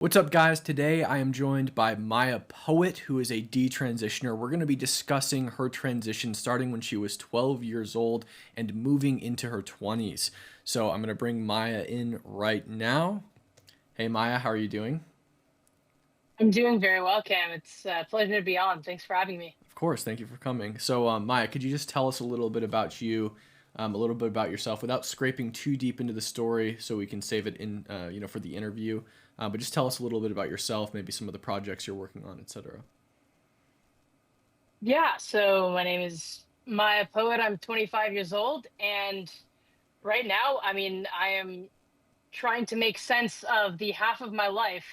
What's up, guys? Today I am joined by Maia Poet, who is a detransitioner. We're going to be discussing her transition starting when she was 12 years old and moving into her 20s. So I'm going to bring Maia in right now. Hey, Maia, how are you doing? I'm doing very well, Cam. It's a pleasure to be on. Thanks for having me. Of course, thank you for coming. So, Maia, could you just tell us a little bit about you, a little bit about yourself, without scraping too deep into the story, so we can save it in, for the interview. But just tell us a little bit about yourself, maybe some of the projects you're working on, etc. Yeah, so my name is Maya Poet. I'm 25 years old, and right now, I am trying to make sense of the half of my life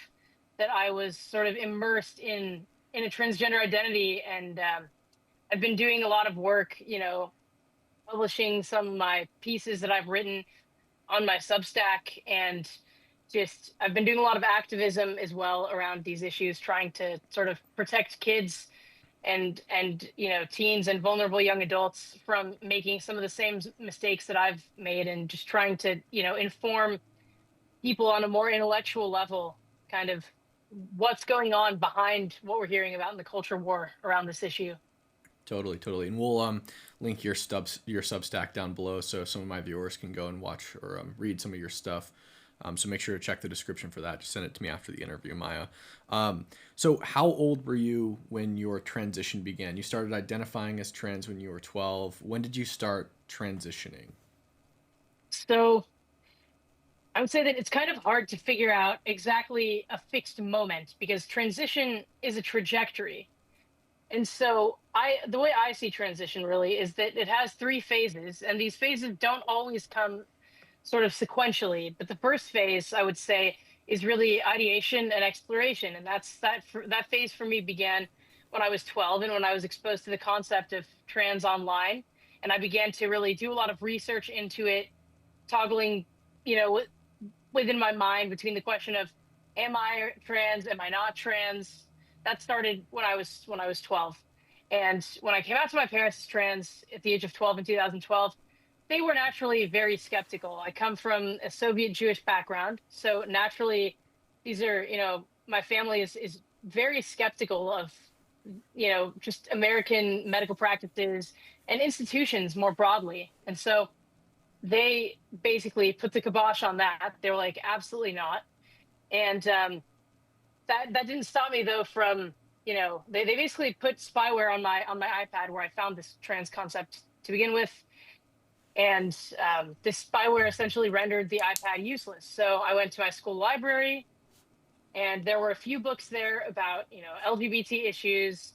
that I was sort of immersed in a transgender identity, and I've been doing a lot of work, publishing some of my pieces that I've written on my Substack, and just I've been doing a lot of activism as well around these issues, trying to sort of protect kids and teens and vulnerable young adults from making some of the same mistakes that I've made, and just trying to inform people on a more intellectual level, kind of what's going on behind what we're hearing about in the culture war around this issue. Totally, totally. And we'll link your Substack down below so some of my viewers can go and watch or read some of your stuff. So make sure to check the description for that. Just send it to me after the interview, Maya. So how old were you when your transition began? You started identifying as trans when you were 12. When did you start transitioning? So I would say that it's kind of hard to figure out exactly a fixed moment, because transition is a trajectory. And so the way I see transition really is that it has three phases, and these phases don't always come sort of sequentially. But the first phase, I would say, is really ideation and exploration, and that phase for me began when I was 12 and when I was exposed to the concept of trans online, and I began to really do a lot of research into it, toggling, you know, within my mind between the question of, am I trans, am I not trans? That started when I was 12. And when I came out to my parents as trans at the age of 12 in 2012, they were naturally very skeptical. I come from a Soviet Jewish background, so naturally these are, my family is very skeptical of, just American medical practices and institutions more broadly. And so they basically put the kibosh on that. They were like, absolutely not. And that didn't stop me though from, they basically put spyware on my iPad where I found this trans concept to begin with. And this spyware essentially rendered the iPad useless. So I went to my school library, and there were a few books there about, LGBT issues,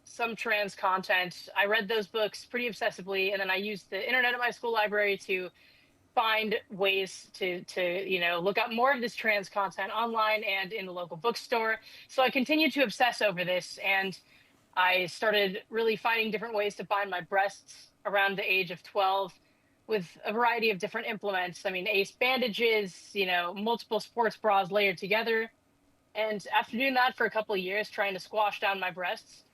some trans content. I read those books pretty obsessively, and then I used the internet at my school library to find ways to look up more of this trans content online and in the local bookstore. So I continued to obsess over this, and I started really finding different ways to bind my breasts around the age of 12 with a variety of different implements. I mean, ace bandages, multiple sports bras layered together. And after doing that for a couple of years, trying to squash down my breasts,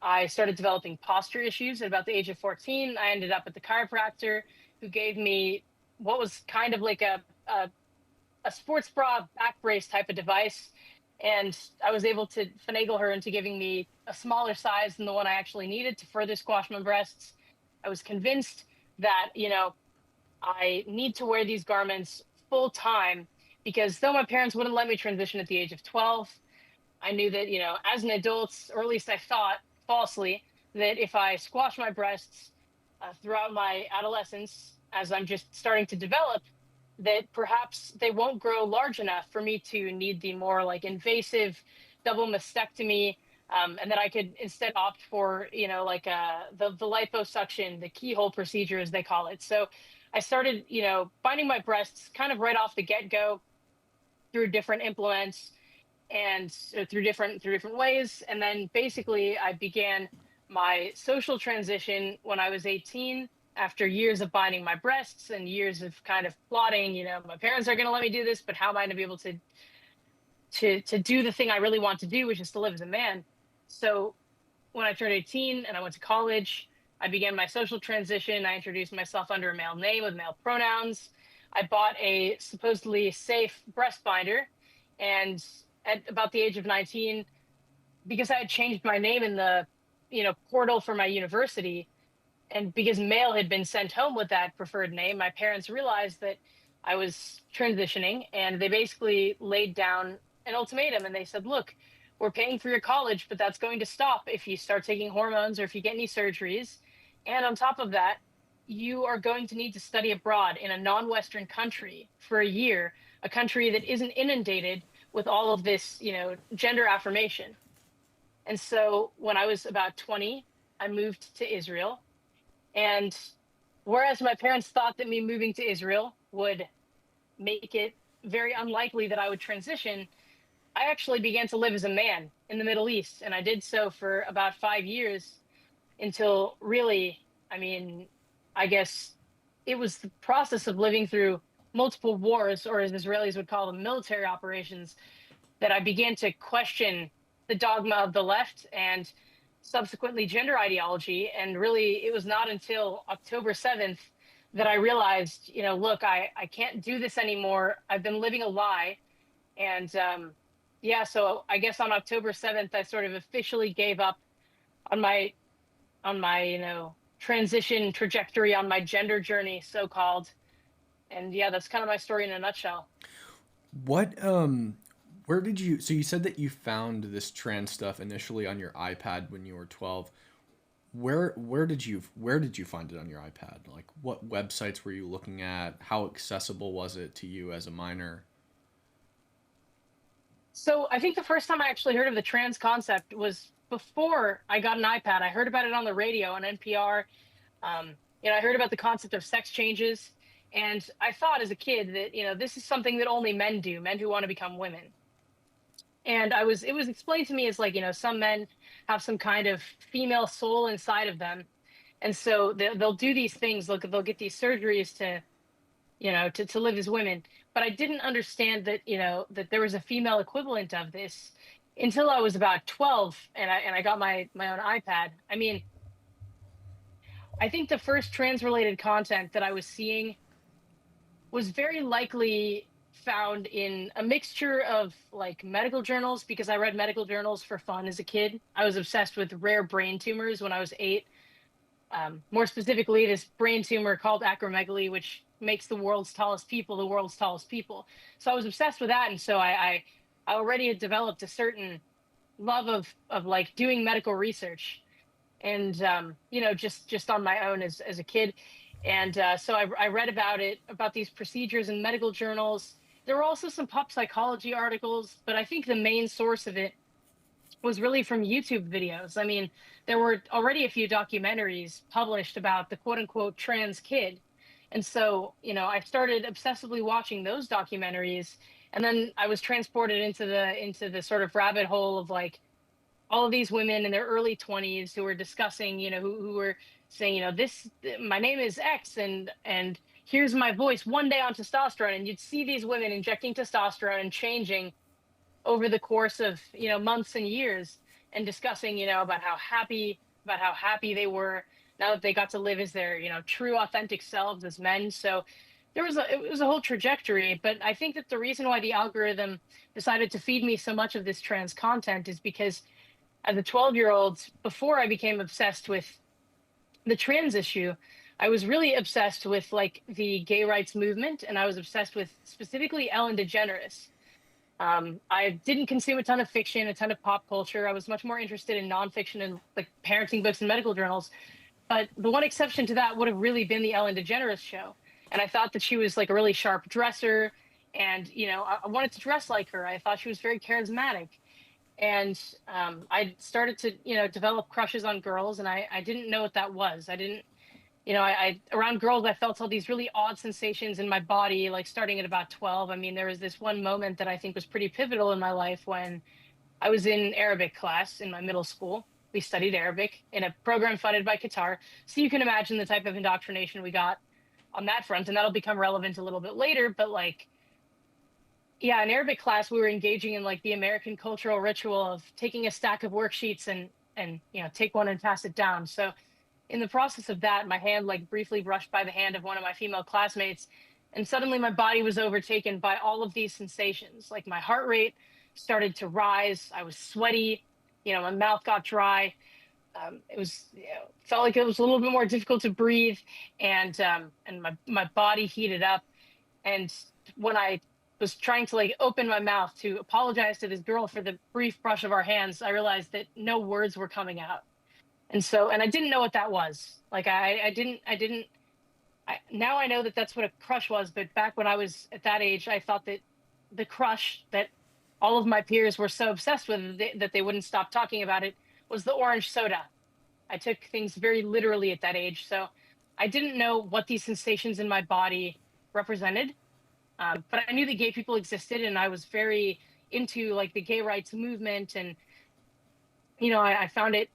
I started developing posture issues at about the age of 14. I ended up at the chiropractor, who gave me what was kind of like a sports bra back brace type of device. And I was able to finagle her into giving me a smaller size than the one I actually needed to further squash my breasts. I was convinced that, I need to wear these garments full time, because though my parents wouldn't let me transition at the age of 12, I knew that, as an adult, or at least I thought falsely, that if I squash my breasts throughout my adolescence, as I'm just starting to develop, that perhaps they won't grow large enough for me to need the more like invasive double mastectomy, and that I could instead opt for, like the liposuction, the keyhole procedure, as they call it. So I started, binding my breasts kind of right off the get go through different implements, and through different ways. And then basically I began my social transition when I was 18, after years of binding my breasts and years of kind of plotting, my parents are going to let me do this, but how am I going to be able to do the thing I really want to do, which is to live as a man. So when I turned 18 and I went to college, I began my social transition. I introduced myself under a male name with male pronouns. I bought a supposedly safe breast binder, And at about the age of 19, because I had changed my name in the, portal for my university, and because mail had been sent home with that preferred name, my parents realized that I was transitioning, and they basically laid down an ultimatum, and they said, "Look, we're paying for your college, but that's going to stop if you start taking hormones or if you get any surgeries. And on top of that, you are going to need to study abroad in a non-Western country for a year, a country that isn't inundated with all of this, gender affirmation." And so when I was about 20, I moved to Israel. And whereas my parents thought that me moving to Israel would make it very unlikely that I would transition, I actually began to live as a man in the Middle East. And I did so for about 5 years until really, I mean, I guess it was the process of living through multiple wars, or as Israelis would call them, military operations, that I began to question the dogma of the left and subsequently gender ideology. And really, it was not until October 7th that I realized, look, I can't do this anymore. I've been living a lie. And yeah, so I guess on October 7th, I sort of officially gave up on my, transition trajectory, on my gender journey, so called. And yeah, that's kind of my story in a nutshell. What where did you so you said that you found this trans stuff initially on your iPad when you were 12. Where did you find it on your iPad? Like what websites were you looking at? How accessible was it to you as a minor? So I think the first time I actually heard of the trans concept was before I got an iPad. I heard about it on the radio on NPR. I heard about the concept of sex changes, and I thought as a kid that this is something that only men do, men who want to become women. And it was explained to me as like some men have some kind of female soul inside of them, and so they'll do these things. They'll get these surgeries to to live as women. But I didn't understand that, that there was a female equivalent of this until I was about 12, and I got my own iPad. I mean, I think the first trans related content that I was seeing was very likely found in a mixture of like medical journals, because I read medical journals for fun as a kid. I was obsessed with rare brain tumors when I was 8. More specifically, this brain tumor called acromegaly, which makes the world's tallest people the world's tallest people. So I was obsessed with that, and so I already had developed a certain love of like doing medical research, and just on my own as a kid. And so I read about it, about these procedures in medical journals. There were also some pop psychology articles, but I think the main source of it was really from YouTube videos. I mean, there were already a few documentaries published about the quote unquote trans kid. And so, I started obsessively watching those documentaries, and then I was transported into the sort of rabbit hole of like all of these women in their early 20s who were discussing, who were saying, this, my name is X, and here's my voice one day on testosterone. And you'd see these women injecting testosterone and changing over the course of months and years, and discussing about how happy they were now that they got to live as their true authentic selves as men. So it was a whole trajectory. But I think that the reason why the algorithm decided to feed me so much of this trans content is because as a 12-year-old, before I became obsessed with the trans issue, I was really obsessed with like the gay rights movement, and I was obsessed with specifically Ellen DeGeneres. I didn't consume a ton of fiction, a ton of pop culture. I was much more interested in nonfiction and like parenting books and medical journals. But the one exception to that would have really been the Ellen DeGeneres show. And I thought that she was like a really sharp dresser. And, I wanted to dress like her. I thought she was very charismatic. And I started to, develop crushes on girls. And I didn't know what that was. I didn't, around girls, I felt all these really odd sensations in my body, like starting at about 12. I mean, there was this one moment that I think was pretty pivotal in my life when I was in Arabic class in my middle school. We studied Arabic in a program funded by Qatar. So you can imagine the type of indoctrination we got on that front. And that'll become relevant a little bit later. But like, yeah, in Arabic class, we were engaging in like the American cultural ritual of taking a stack of worksheets and take one and pass it down. So in the process of that, my hand like briefly brushed by the hand of one of my female classmates, And suddenly my body was overtaken by all of these sensations. Like my heart rate started to rise. I was sweaty. My mouth got dry. It was, felt like it was a little bit more difficult to breathe, and my body heated up. And when I was trying to like open my mouth to apologize to this girl for the brief brush of our hands, I realized that no words were coming out. And I didn't know what that was. Like now I know that that's what a crush was, but back when I was at that age, I thought that the crush that all of my peers were so obsessed with that they wouldn't stop talking about it was the orange soda. I took things very literally at that age. So I didn't know what these sensations in my body represented. But I knew that gay people existed, and I was very into like the gay rights movement, and I found it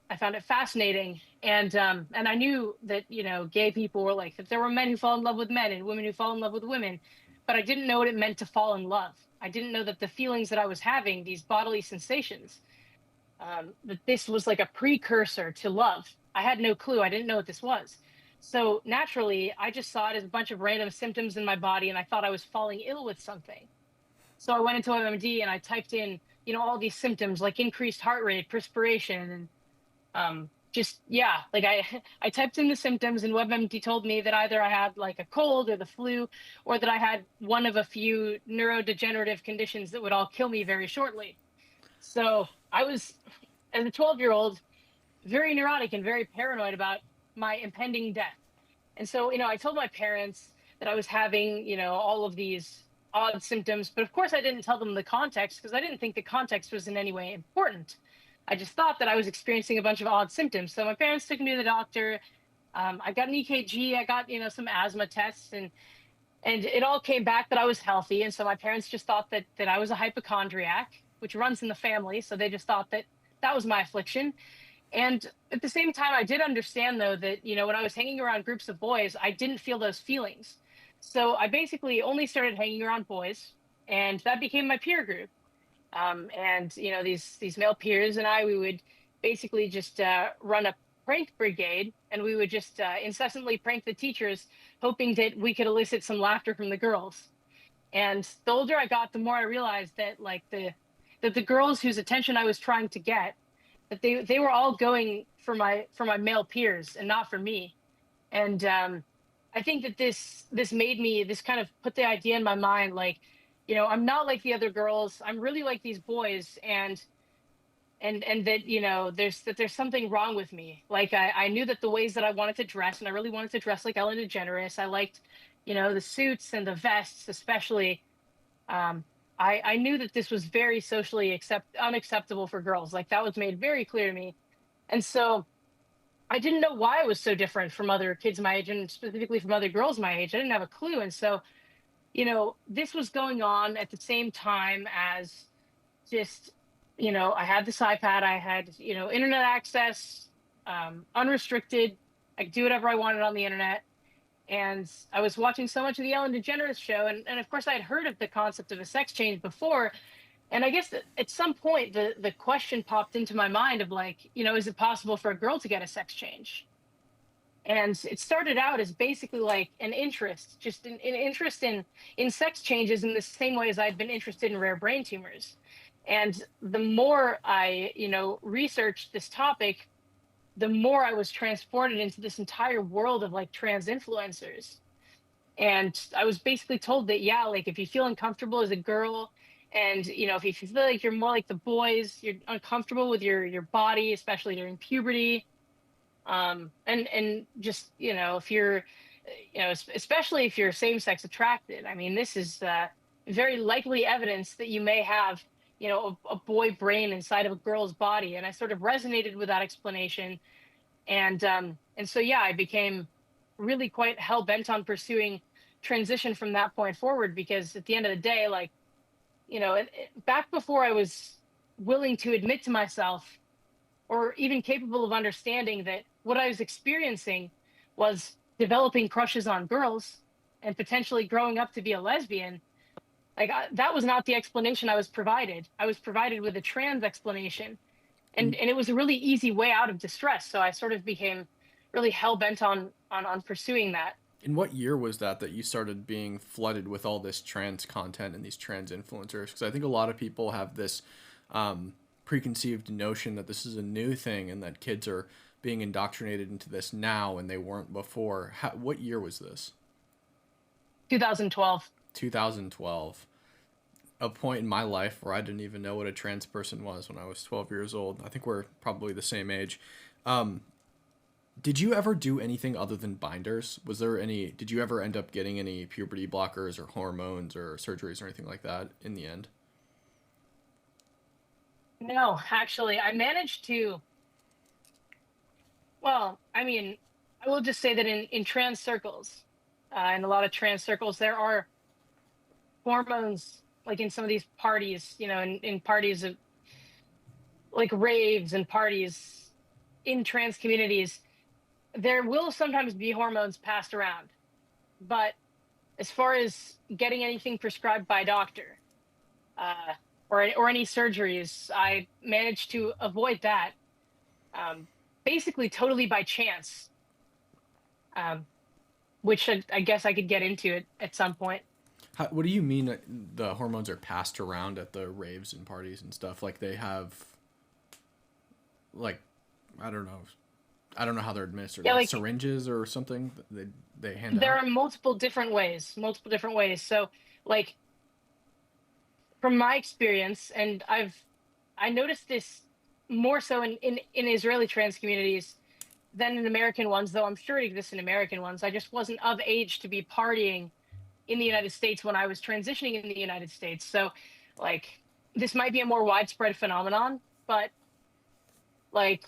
fascinating, and I knew that gay people were like that there were men who fall in love with men and women who fall in love with women, but I didn't know what it meant to fall in love. I didn't know that the feelings that I was having, these bodily sensations, that this was like a precursor to love. I had no clue. I didn't know what this was. So naturally, I just saw it as a bunch of random symptoms in my body, and I thought I was falling ill with something. So I went into WebMD and I typed in, all these symptoms like increased heart rate, perspiration, and just yeah, like I typed in the symptoms, and WebMD told me that either I had like a cold or the flu, or that I had one of a few neurodegenerative conditions that would all kill me very shortly. So I was, as a 12-year-old, very neurotic and very paranoid about my impending death. And so, I told my parents that I was having, all of these odd symptoms, but of course I didn't tell them the context because I didn't think the context was in any way important. I just thought that I was experiencing a bunch of odd symptoms. So my parents took me to the doctor. I got an EKG. I got, some asthma tests, and it all came back that I was healthy. And so my parents just thought that I was a hypochondriac, which runs in the family. So they just thought that that was my affliction. And at the same time, I did understand, though, that, when I was hanging around groups of boys, I didn't feel those feelings. So I basically only started hanging around boys, and that became my peer group. And, these male peers and we would basically just run a prank brigade, and we would just incessantly prank the teachers, hoping that we could elicit some laughter from the girls. And the older I got, the more I realized that, like, that the girls whose attention I was trying to get, that they were all going for my male peers and not for me. And I think that this made me, this kind of put the idea in my mind, like, I'm not like the other girls. I'm really like these boys, and that there's something wrong with me. Like I knew that the ways that I wanted to dress, and I really wanted to dress like Ellen DeGeneres. I liked the suits and the vests, especially. um, I knew that this was very socially unacceptable for girls. Like that was made very clear to me. And so I didn't know why I was so different from other kids my age, and specifically from other girls my age. I didn't have a clue. And so, this was going on at the same time as just, I had this iPad, I had, internet access, unrestricted. I could do whatever I wanted on the internet. And I was watching so much of the Ellen DeGeneres show, and of course I had heard of the concept of a sex change before. And I guess that at some point the question popped into my mind of like, is it possible for a girl to get a sex change? And it started out as basically like an interest, just an interest in sex changes in the same way as I'd been interested in rare brain tumors. And the more I, researched this topic, the more I was transported into this entire world of like trans influencers. And I was basically told that, yeah, like if you feel uncomfortable as a girl, and if you feel like you're more like the boys, you're uncomfortable with your body, especially during puberty, and just if you're, especially if you're same sex attracted. I mean, this is very likely evidence that you may have a boy brain inside of a girl's body. And I sort of resonated with that explanation. And so yeah, I became really quite hell bent on pursuing transition from that point forward, because at the end of the day, like, back before I was willing to admit to myself, or even capable of understanding that what I was experiencing was developing crushes on girls and potentially growing up to be a lesbian, like that was not the explanation I was provided. I was provided with a trans explanation, and it was a really easy way out of distress. So I sort of became really hell bent on pursuing that. In what year was that you started being flooded with all this trans content and these trans influencers? Because I think a lot of people have this um, preconceived notion that this is a new thing and that kids are being indoctrinated into this now and they weren't before. What year was this? 2012. 2012. A point in my life where I didn't even know what a trans person was when I was 12 years old. I think we're probably the same age. Um, did you ever do anything other than binders? Was there any, did you ever end up getting any puberty blockers or hormones or surgeries or anything like that in the end? No, actually, I managed to. Well, I mean, I will just say that in trans circles, in a lot of trans circles, there are hormones, like in some of these parties, in parties of like raves and parties in trans communities, there will sometimes be hormones passed around. But as far as getting anything prescribed by a doctor, uh, or any surgeries, I managed to avoid that, um, basically totally by chance, um, which I guess I could get into it at some point. What do you mean that the hormones are passed around at the raves and parties and stuff? Like they have, like, I don't know, I don't know how they're administered, Yeah, like like syringes or something that they hand there out. are multiple different ways, multiple different ways. So, like from my experience, and I noticed this more so in Israeli trans communities than in American ones, though I'm sure it exists in American ones. I just wasn't of age to be partying in the United States when I was transitioning in the United States. So, like, this might be a more widespread phenomenon, but like,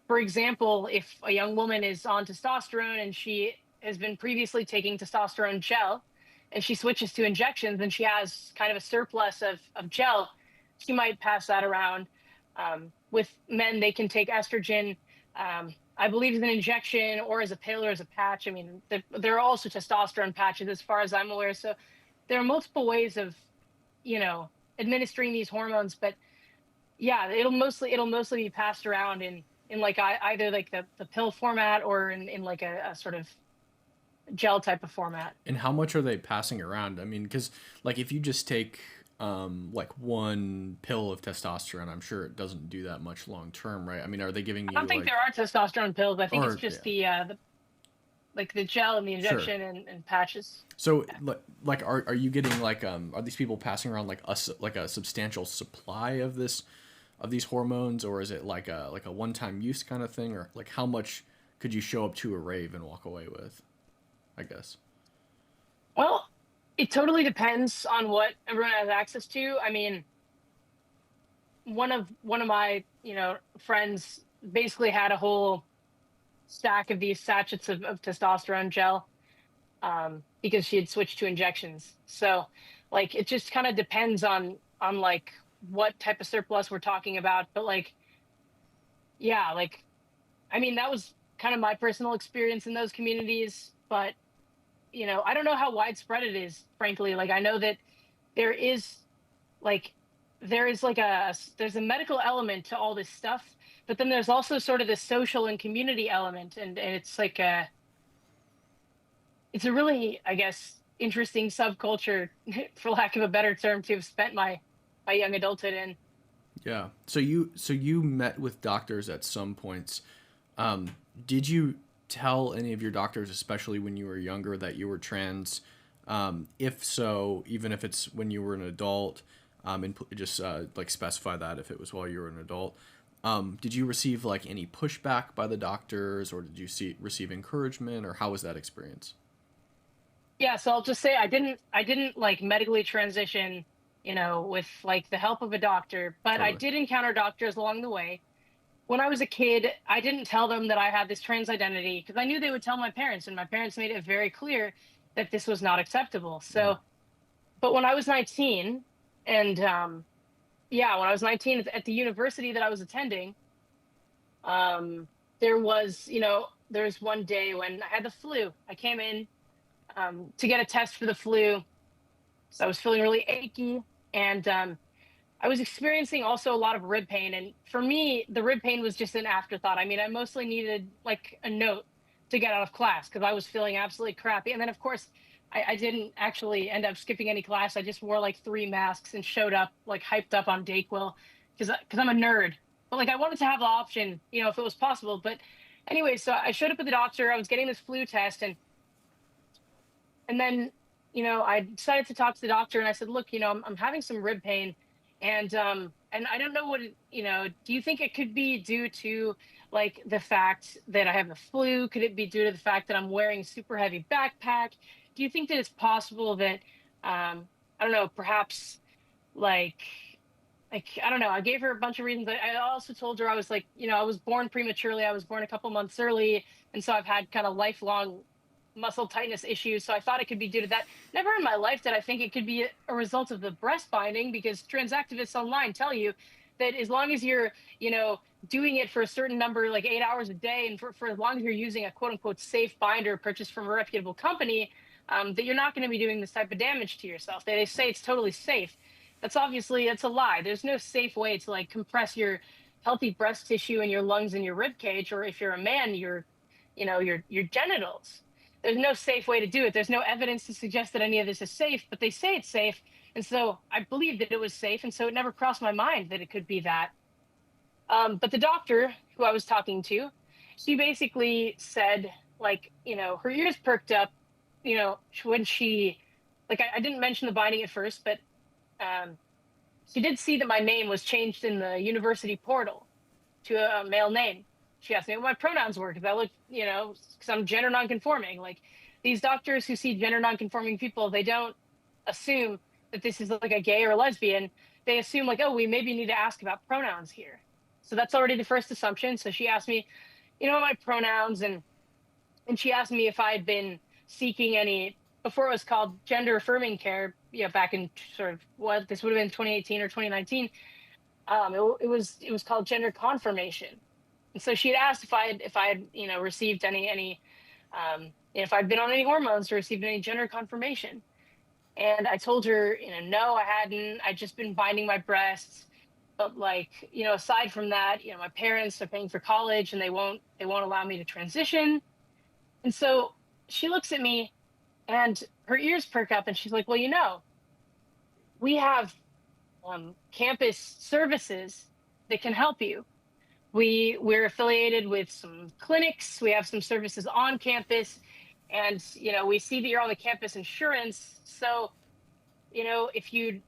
for example, if a young woman is on testosterone and she has been previously taking testosterone gel and she switches to injections and she has kind of a surplus of gel, she might pass that around. With men, they can take estrogen. I believe as an injection or as a pill or as a patch. I mean, there are also testosterone patches as far as I'm aware. So there are multiple ways of, you know, administering these hormones, but yeah, it'll mostly be passed around in like either like the pill format or in like a sort of gel type of format. And how much are they passing around? I mean, because like if you just take like one pill of testosterone, I'm sure it doesn't do that much long term, right? I mean, are they giving I don't you think there like, are testosterone pills. I think it's or just yeah, the like the gel and the sure. injection and patches. So Yeah. like are you getting like are these people passing around like like a substantial supply of this of these hormones, or is it like a one time use kind of thing, or like how much could you show up to a rave and walk away with? I guess. Well, it totally depends on what everyone has access to. I mean, one of my, friends basically had a whole stack of these sachets of testosterone gel, because she had switched to injections. So, like, it just kind of depends on like what type of surplus we're talking about. But like, yeah, like, I mean, that was kind of my personal experience in those communities. But I don't know how widespread it is, frankly. Like, I know that there is like there's a medical element to all this stuff, but then there's also sort of this social and community element, and it's like it's a really, I guess, interesting subculture, for lack of a better term, to have spent my young adulthood in. Yeah. So you met with doctors at some points. Did you tell any of your doctors, especially when you were younger, that you were trans? If so, even if it's when you were an adult, and just like specify that if it was while you were an adult. Did you receive like any pushback by the doctors, or did you receive encouragement, or how was that experience? Yeah, so I'll just say I didn't like medically transition, with like the help of a doctor, but I Totally. did encounter doctors along the way. When I was a kid, I didn't tell them that I had this trans identity because I knew they would tell my parents, and my parents made it very clear that this was not acceptable. Mm. So, but when I was 19, and yeah, when I was 19 at the university that I was attending, um, there was one day when I had the flu. I came in to get a test for the flu, so I was feeling really achy, and I was experiencing also a lot of rib pain. And for me, the rib pain was just an afterthought. I mean, I mostly needed like a note to get out of class because I was feeling absolutely crappy. And then, of course, I didn't actually end up skipping any class. I just wore like 3 masks and showed up like hyped up on Dayquil because I'm a nerd. But like I wanted to have the option, if it was possible. But anyway, so I showed up at the doctor. I was getting this flu test, and then I decided to talk to the doctor, and I said, look, I'm having some rib pain, and I don't know what do you think it could be due to like the fact that I have the flu? Could it be due to the fact that I'm wearing a super heavy backpack? Do you think that it's possible that I don't know, perhaps like I don't know. I gave her a bunch of reasons. I also told her I was like, I was born prematurely. I was born a couple months early, and so I've had kind of lifelong muscle tightness issues. So I thought it could be due to that. Never in my life did I think it could be a result of the breast binding, because trans activists online tell you that as long as you're, doing it for a certain number, like 8 hours a day, and for as long as you're using a quote unquote safe binder purchased from a reputable company, that you're not going to be doing this type of damage to yourself. They say it's totally safe. That's a lie. There's no safe way to like compress your healthy breast tissue and your lungs and your rib cage, or if you're a man, your genitals. There's no safe way to do it. There's no evidence to suggest that any of this is safe, but they say it's safe. And so I believed that it was safe. And so it never crossed my mind that it could be that. But the doctor who I was talking to, she basically said, like, her ears perked up, when I didn't mention the binding at first, but she did see that my name was changed in the university portal to a male name. She asked me what my pronouns were because I look, because I'm gender nonconforming. Like these doctors who see gender nonconforming people, they don't assume that this is like a gay or a lesbian. They assume like, oh, we maybe need to ask about pronouns here. So that's already the first assumption. So she asked me, my pronouns, and she asked me if I had been seeking any, before it was called gender affirming care, back in sort of what this would have been 2018 or 2019. It was called gender confirmation. And so she had asked if I had received any if I'd been on any hormones or received any gender confirmation. And I told her, no, I hadn't. I'd just been binding my breasts. But like, aside from that, my parents are paying for college and they won't allow me to transition. And so she looks at me and her ears perk up and she's like, well, we have campus services that can help you. We're affiliated with some clinics. We have some services on campus, and we see that you're on the campus insurance. So, if you'd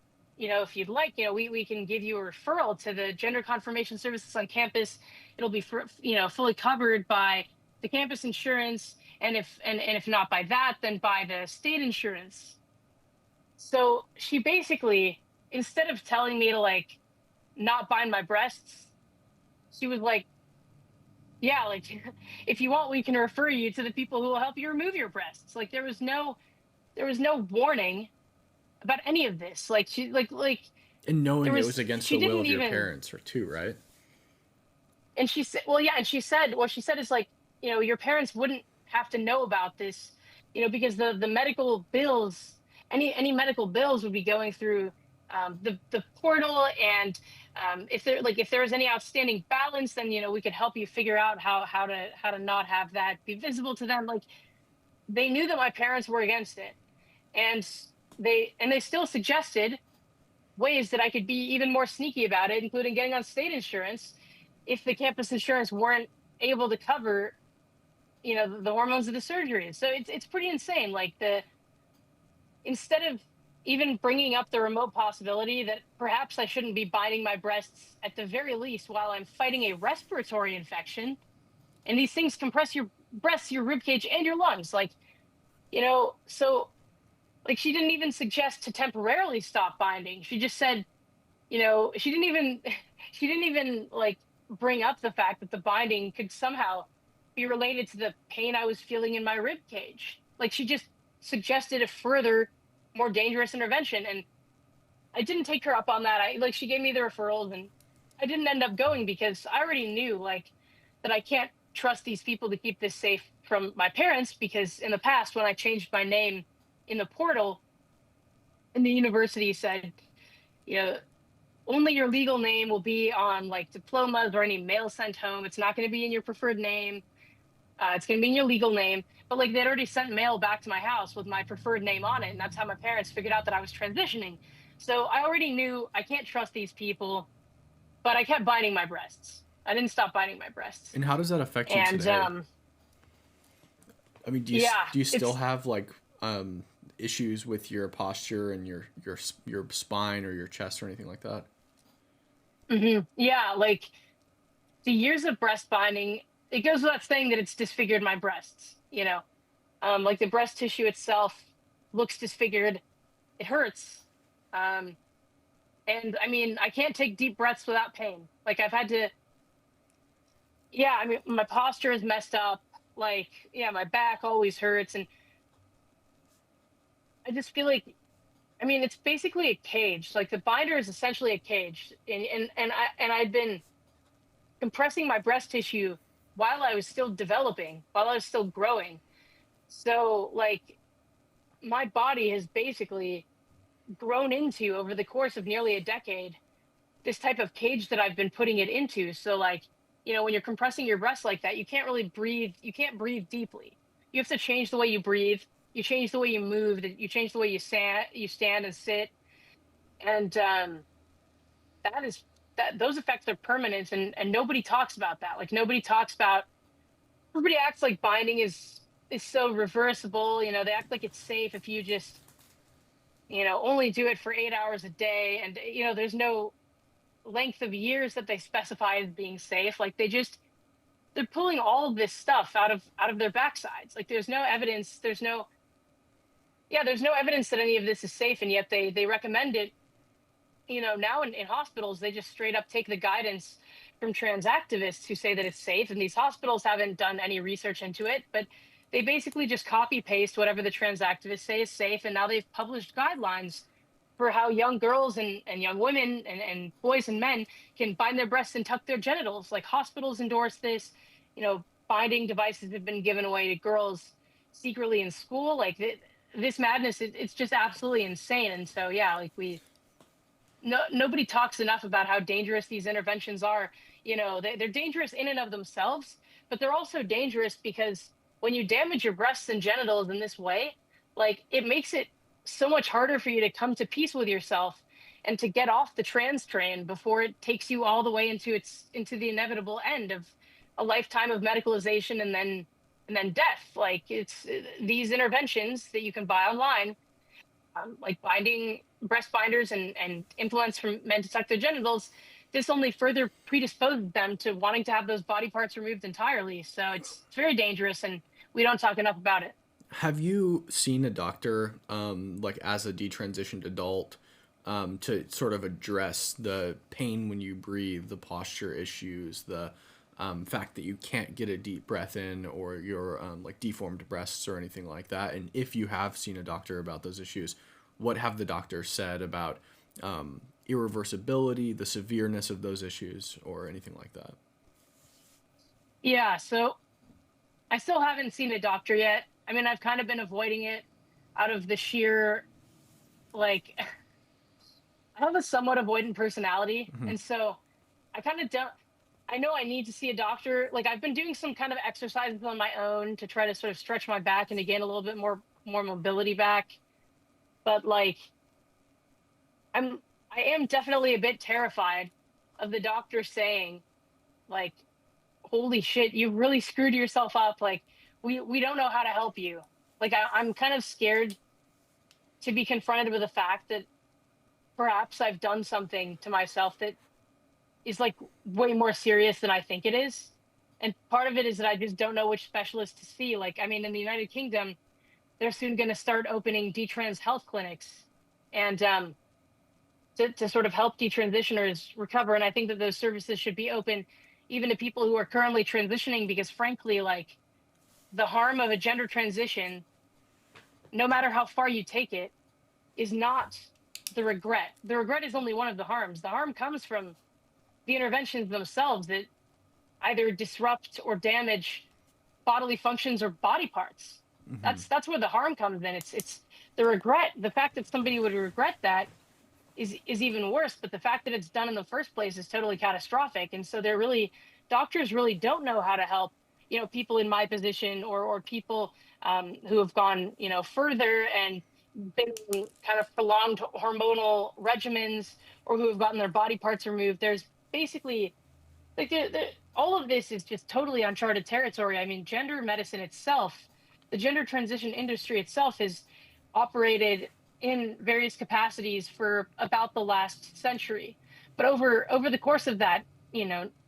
like, we can give you a referral to the gender confirmation services on campus. It'll be fully covered by the campus insurance, and if not by that, then by the state insurance. So she basically, instead of telling me to like not bind my breasts, she was like, yeah, like if you want, we can refer you to the people who will help you remove your breasts. Like there was no warning about any of this. Like she like And knowing it was was against she the will didn't of your even. parents, or too, right? And she said, well, yeah, and she said what she said is like, your parents wouldn't have to know about this, because the medical bills, any medical bills would be going through the portal, and if there was any outstanding balance, then we could help you figure out how to not have that be visible to them. Like they knew that my parents were against it, and they still suggested ways that I could be even more sneaky about it, including getting on state insurance if the campus insurance weren't able to cover the hormones of the surgery. So it's pretty insane. Like instead of even bringing up the remote possibility that perhaps I shouldn't be binding my breasts at the very least while I'm fighting a respiratory infection, and these things compress your breasts, your rib cage, and your lungs. Like so like she didn't even suggest to temporarily stop binding. She just said, she didn't even like bring up the fact that the binding could somehow be related to the pain I was feeling in my rib cage. Like she just suggested a further, more dangerous intervention. And I didn't take her up on that. She gave me the referrals, and I didn't end up going because I already knew like that I can't trust these people to keep this safe from my parents, because in the past when I changed my name in the portal, and the university said, only your legal name will be on like diplomas or any mail sent home. It's not going to be in your preferred name. It's going to be in your legal name. But like they'd already sent mail back to my house with my preferred name on it. And that's how my parents figured out that I was transitioning. So I already knew I can't trust these people, but I kept biting my breasts. I didn't stop biting my breasts. And how does that affect you And today? I mean, yeah, do you still it's have like issues with your posture and your spine or your chest or anything like that? yeah, like the years of breast binding, it goes without saying that it's disfigured my breasts, you know. Like the breast tissue itself looks disfigured. It hurts. Um, and I mean, I can't take deep breaths without pain. Like I've had to, yeah, I mean, my posture is messed up. Like, yeah, my back always hurts. And I just feel like, I mean, it's basically a cage. Like the binder is essentially a cage. And I'd been compressing my breast tissue while I was still developing, while I was still growing. So like my body has basically grown into over the course of nearly a decade this type of cage that I've been putting it into. So like, when you're compressing your breast like that, you can't really breathe. You can't breathe deeply. You have to change the way you breathe. You change the way you move. You change the way you stand and sit. And that is that those effects are permanent, and nobody talks about that. Like nobody talks about. Everybody acts like binding is so reversible. They act like it's safe if you just only do it for 8 hours a day, and there's no length of years that they specify as being safe. Like they're pulling all of this stuff out of their backsides. Like there's no evidence. There's no evidence that any of this is safe, and yet they recommend it. Now in hospitals, they just straight up take the guidance from trans activists who say that it's safe, and these hospitals haven't done any research into it, but they basically just copy paste whatever the trans activists say is safe, and now they've published guidelines for how young girls and young women and boys and men can bind their breasts and tuck their genitals. Like hospitals endorse this. Binding devices have been given away to girls secretly in school. Like this madness, it's just absolutely insane. And so, yeah, like nobody talks enough about how dangerous these interventions are. They're dangerous in and of themselves, but they're also dangerous because when you damage your breasts and genitals in this way, like it makes it so much harder for you to come to peace with yourself and to get off the trans train before it takes you all the way into the inevitable end of a lifetime of medicalization and then death. Like it's these interventions that you can buy online, like binding breast binders and implants from men to tuck their genitals, this only further predisposes them to wanting to have those body parts removed entirely. So it's very dangerous, and we don't talk enough about it. Have you seen a doctor, like as a detransitioned adult, to sort of address the pain when you breathe, the posture issues, the fact that you can't get a deep breath in, or your like deformed breasts or anything like that? And if you have seen a doctor about those issues, what have the doctors said about irreversibility, the severeness of those issues, or anything like that? Yeah, so I still haven't seen a doctor yet. I mean, I've kind of been avoiding it out of the sheer, like, I have a somewhat avoidant personality. Mm-hmm. And so I kind of don't, I know I need to see a doctor. Like, I've been doing some kind of exercises on my own to try to sort of stretch my back and to gain a little bit more mobility back. But like, I'm, I am definitely a bit terrified of the doctor saying, like, holy shit, you really screwed yourself up. Like, we don't know how to help you. Like, I'm kind of scared to be confronted with the fact that perhaps I've done something to myself that is like way more serious than I think it is. And part of it is that I just don't know which specialist to see. Like, I mean, in the United Kingdom, they're soon going to start opening detrans health clinics, and to sort of help detransitioners recover. And I think that those services should be open even to people who are currently transitioning, because frankly, like the harm of a gender transition, no matter how far you take it, is not the regret. The regret is only one of the harms. The harm comes from the interventions themselves that either disrupt or damage bodily functions or body parts. Mm-hmm. That's where the harm comes in. It's the regret. The fact that somebody would regret that is even worse, but the fact that it's done in the first place is totally catastrophic. And so doctors really don't know how to help people in my position, or people who have gone, further and been in kind of prolonged hormonal regimens, or who have gotten their body parts removed. There's basically like all of this is just totally uncharted territory. I mean, gender medicine itself, the gender transition industry itself, has operated in various capacities for about the last century. But over the course of that,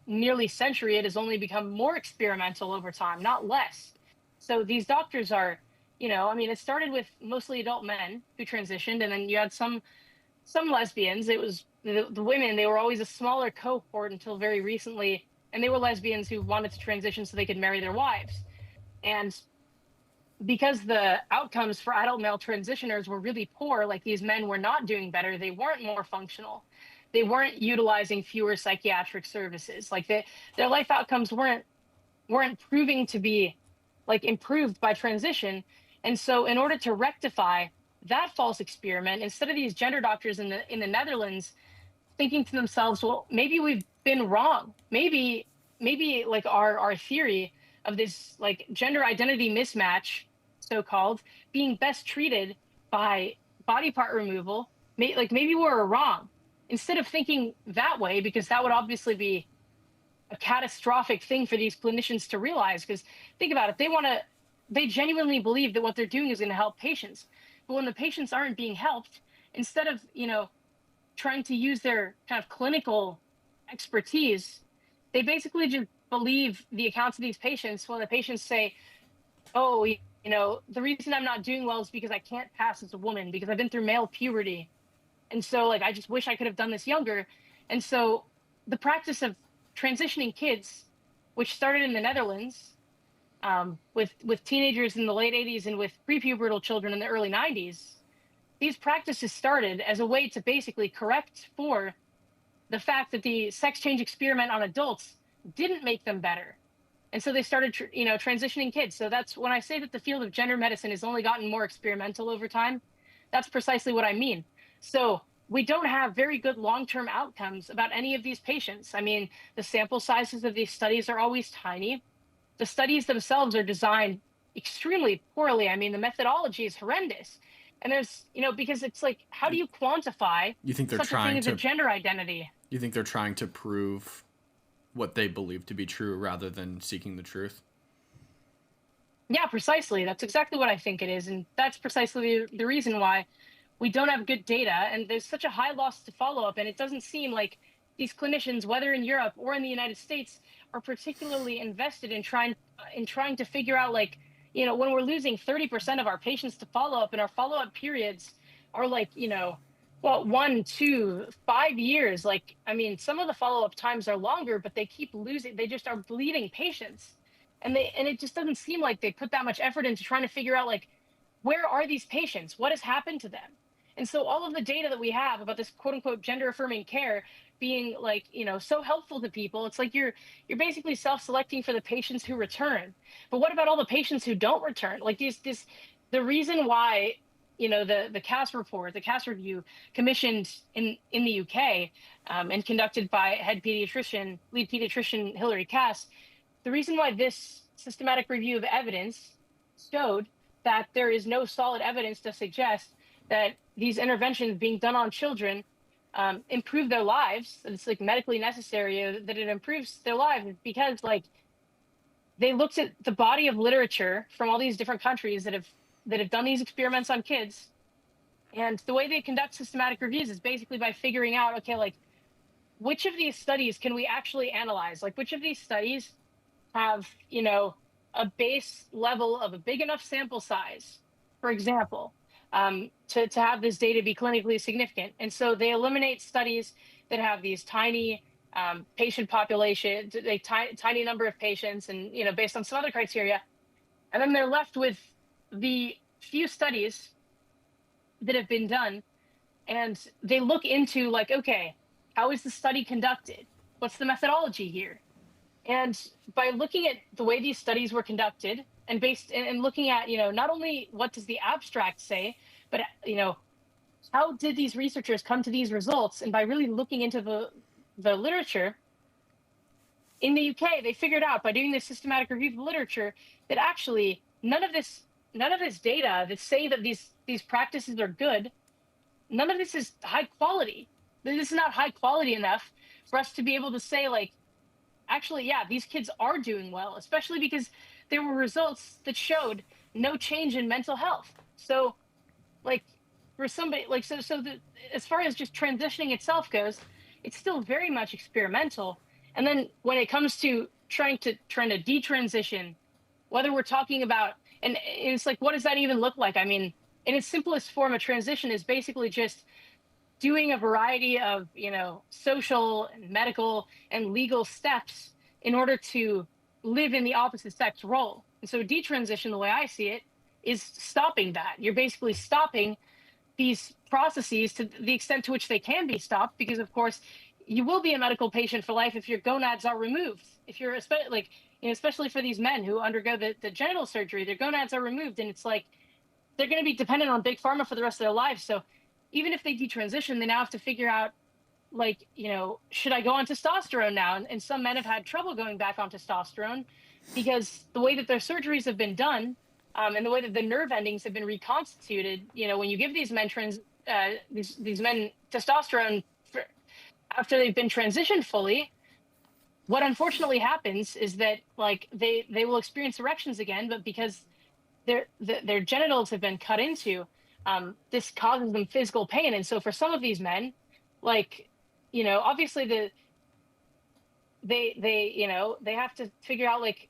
nearly century, it has only become more experimental over time, not less. So these doctors are, I mean, it started with mostly adult men who transitioned, and then you had some lesbians. It was the women, they were always a smaller cohort until very recently, and they were lesbians who wanted to transition so they could marry their wives. And because the outcomes for adult male transitioners were really poor, like these men were not doing better, they weren't more functional, they weren't utilizing fewer psychiatric services, like their life outcomes weren't proving to be like improved by transition. And so in order to rectify that false experiment, instead of these gender doctors in the Netherlands thinking to themselves, well, maybe we've been wrong. Maybe like our theory of this like gender identity mismatch, so called, being best treated by body part removal, maybe we're wrong. Instead of thinking that way, because that would obviously be a catastrophic thing for these clinicians to realize. Because think about it, they genuinely believe that what they're doing is going to help patients. But when the patients aren't being helped, instead of, trying to use their kind of clinical expertise, they basically just believe the accounts of these patients when the patients say, oh, the reason I'm not doing well is because I can't pass as a woman, because I've been through male puberty. And so, like, I just wish I could have done this younger. And so the practice of transitioning kids, which started in the Netherlands, with teenagers in the late 80s and with prepubertal children in the early 90s, these practices started as a way to basically correct for the fact that the sex change experiment on adults didn't make them better. And so they started, transitioning kids. So that's when I say that the field of gender medicine has only gotten more experimental over time. That's precisely what I mean. So we don't have very good long-term outcomes about any of these patients. I mean, the sample sizes of these studies are always tiny. The studies themselves are designed extremely poorly. I mean, the methodology is horrendous. And there's, because it's like, how do you quantify You think they're such a thing trying as a to gender identity? you think they're trying to prove what they believe to be true rather than seeking the truth? Yeah, precisely. That's exactly what I think it is. And that's precisely the reason why we don't have good data. And there's such a high loss to follow up. And it doesn't seem like these clinicians, whether in Europe or in the United States, are particularly invested in trying to figure out, like, when we're losing 30% of our patients to follow up, and our follow up periods are like, well, 1, 2, 5 years. Like, I mean, some of the follow up times are longer, but they keep losing. They just are bleeding patients, and it just doesn't seem like they put that much effort into trying to figure out, like, where are these patients? What has happened to them? And so all of the data that we have about this quote unquote gender affirming care being, like, so helpful to people, it's like you're basically self-selecting for the patients who return. But what about all the patients who don't return? Like the reason why, the CAS report, the CAS review, commissioned in the UK, and conducted by lead pediatrician Hilary Cass, the reason why this systematic review of evidence showed that there is no solid evidence to suggest that these interventions being done on children improve their lives, that it's like medically necessary, that it improves their lives, because, like, they looked at the body of literature from all these different countries that have done these experiments on kids. And the way they conduct systematic reviews is basically by figuring out, okay, like, which of these studies can we actually analyze? Like, which of these studies have, a base level of a big enough sample size, for example, to have this data be clinically significant. And so they eliminate studies that have these tiny patient population, tiny number of patients, and, based on some other criteria. And then they're left with the few studies that have been done, and they look into, like, okay, how is the study conducted? What's the methodology here? And by looking at the way these studies were conducted, and looking at, not only what does the abstract say, but, how did these researchers come to these results? And by really looking into the literature, in the UK, they figured out by doing this systematic review of the literature that actually none of this data that's saying that these practices are good, none of this is high quality. This is not high quality enough for us to be able to say, like, actually, yeah, these kids are doing well, especially because there were results that showed no change in mental health. So, like, for somebody like as far as just transitioning itself goes, it's still very much experimental. And then when it comes to trying to detransition, whether we're talking about, and it's like, what does that even look like? I mean, in its simplest form, a transition is basically just doing a variety of, social and medical and legal steps in order to live in the opposite sex role. And so detransition, the way I see it, is stopping that. You're basically stopping these processes to the extent to which they can be stopped, because of course you will be a medical patient for life if your gonads are removed. If you're especially for these men who undergo the genital surgery, their gonads are removed, and it's like they're going to be dependent on big pharma for the rest of their lives. So even if they detransition, they now have to figure out, like, should I go on testosterone now? And some men have had trouble going back on testosterone because the way that their surgeries have been done, and the way that the nerve endings have been reconstituted, when you give these men these men testosterone after they've been transitioned fully, what unfortunately happens is that, like, they will experience erections again, but because their genitals have been cut into, this causes them physical pain. And so for some of these men, like, obviously they have to figure out, like,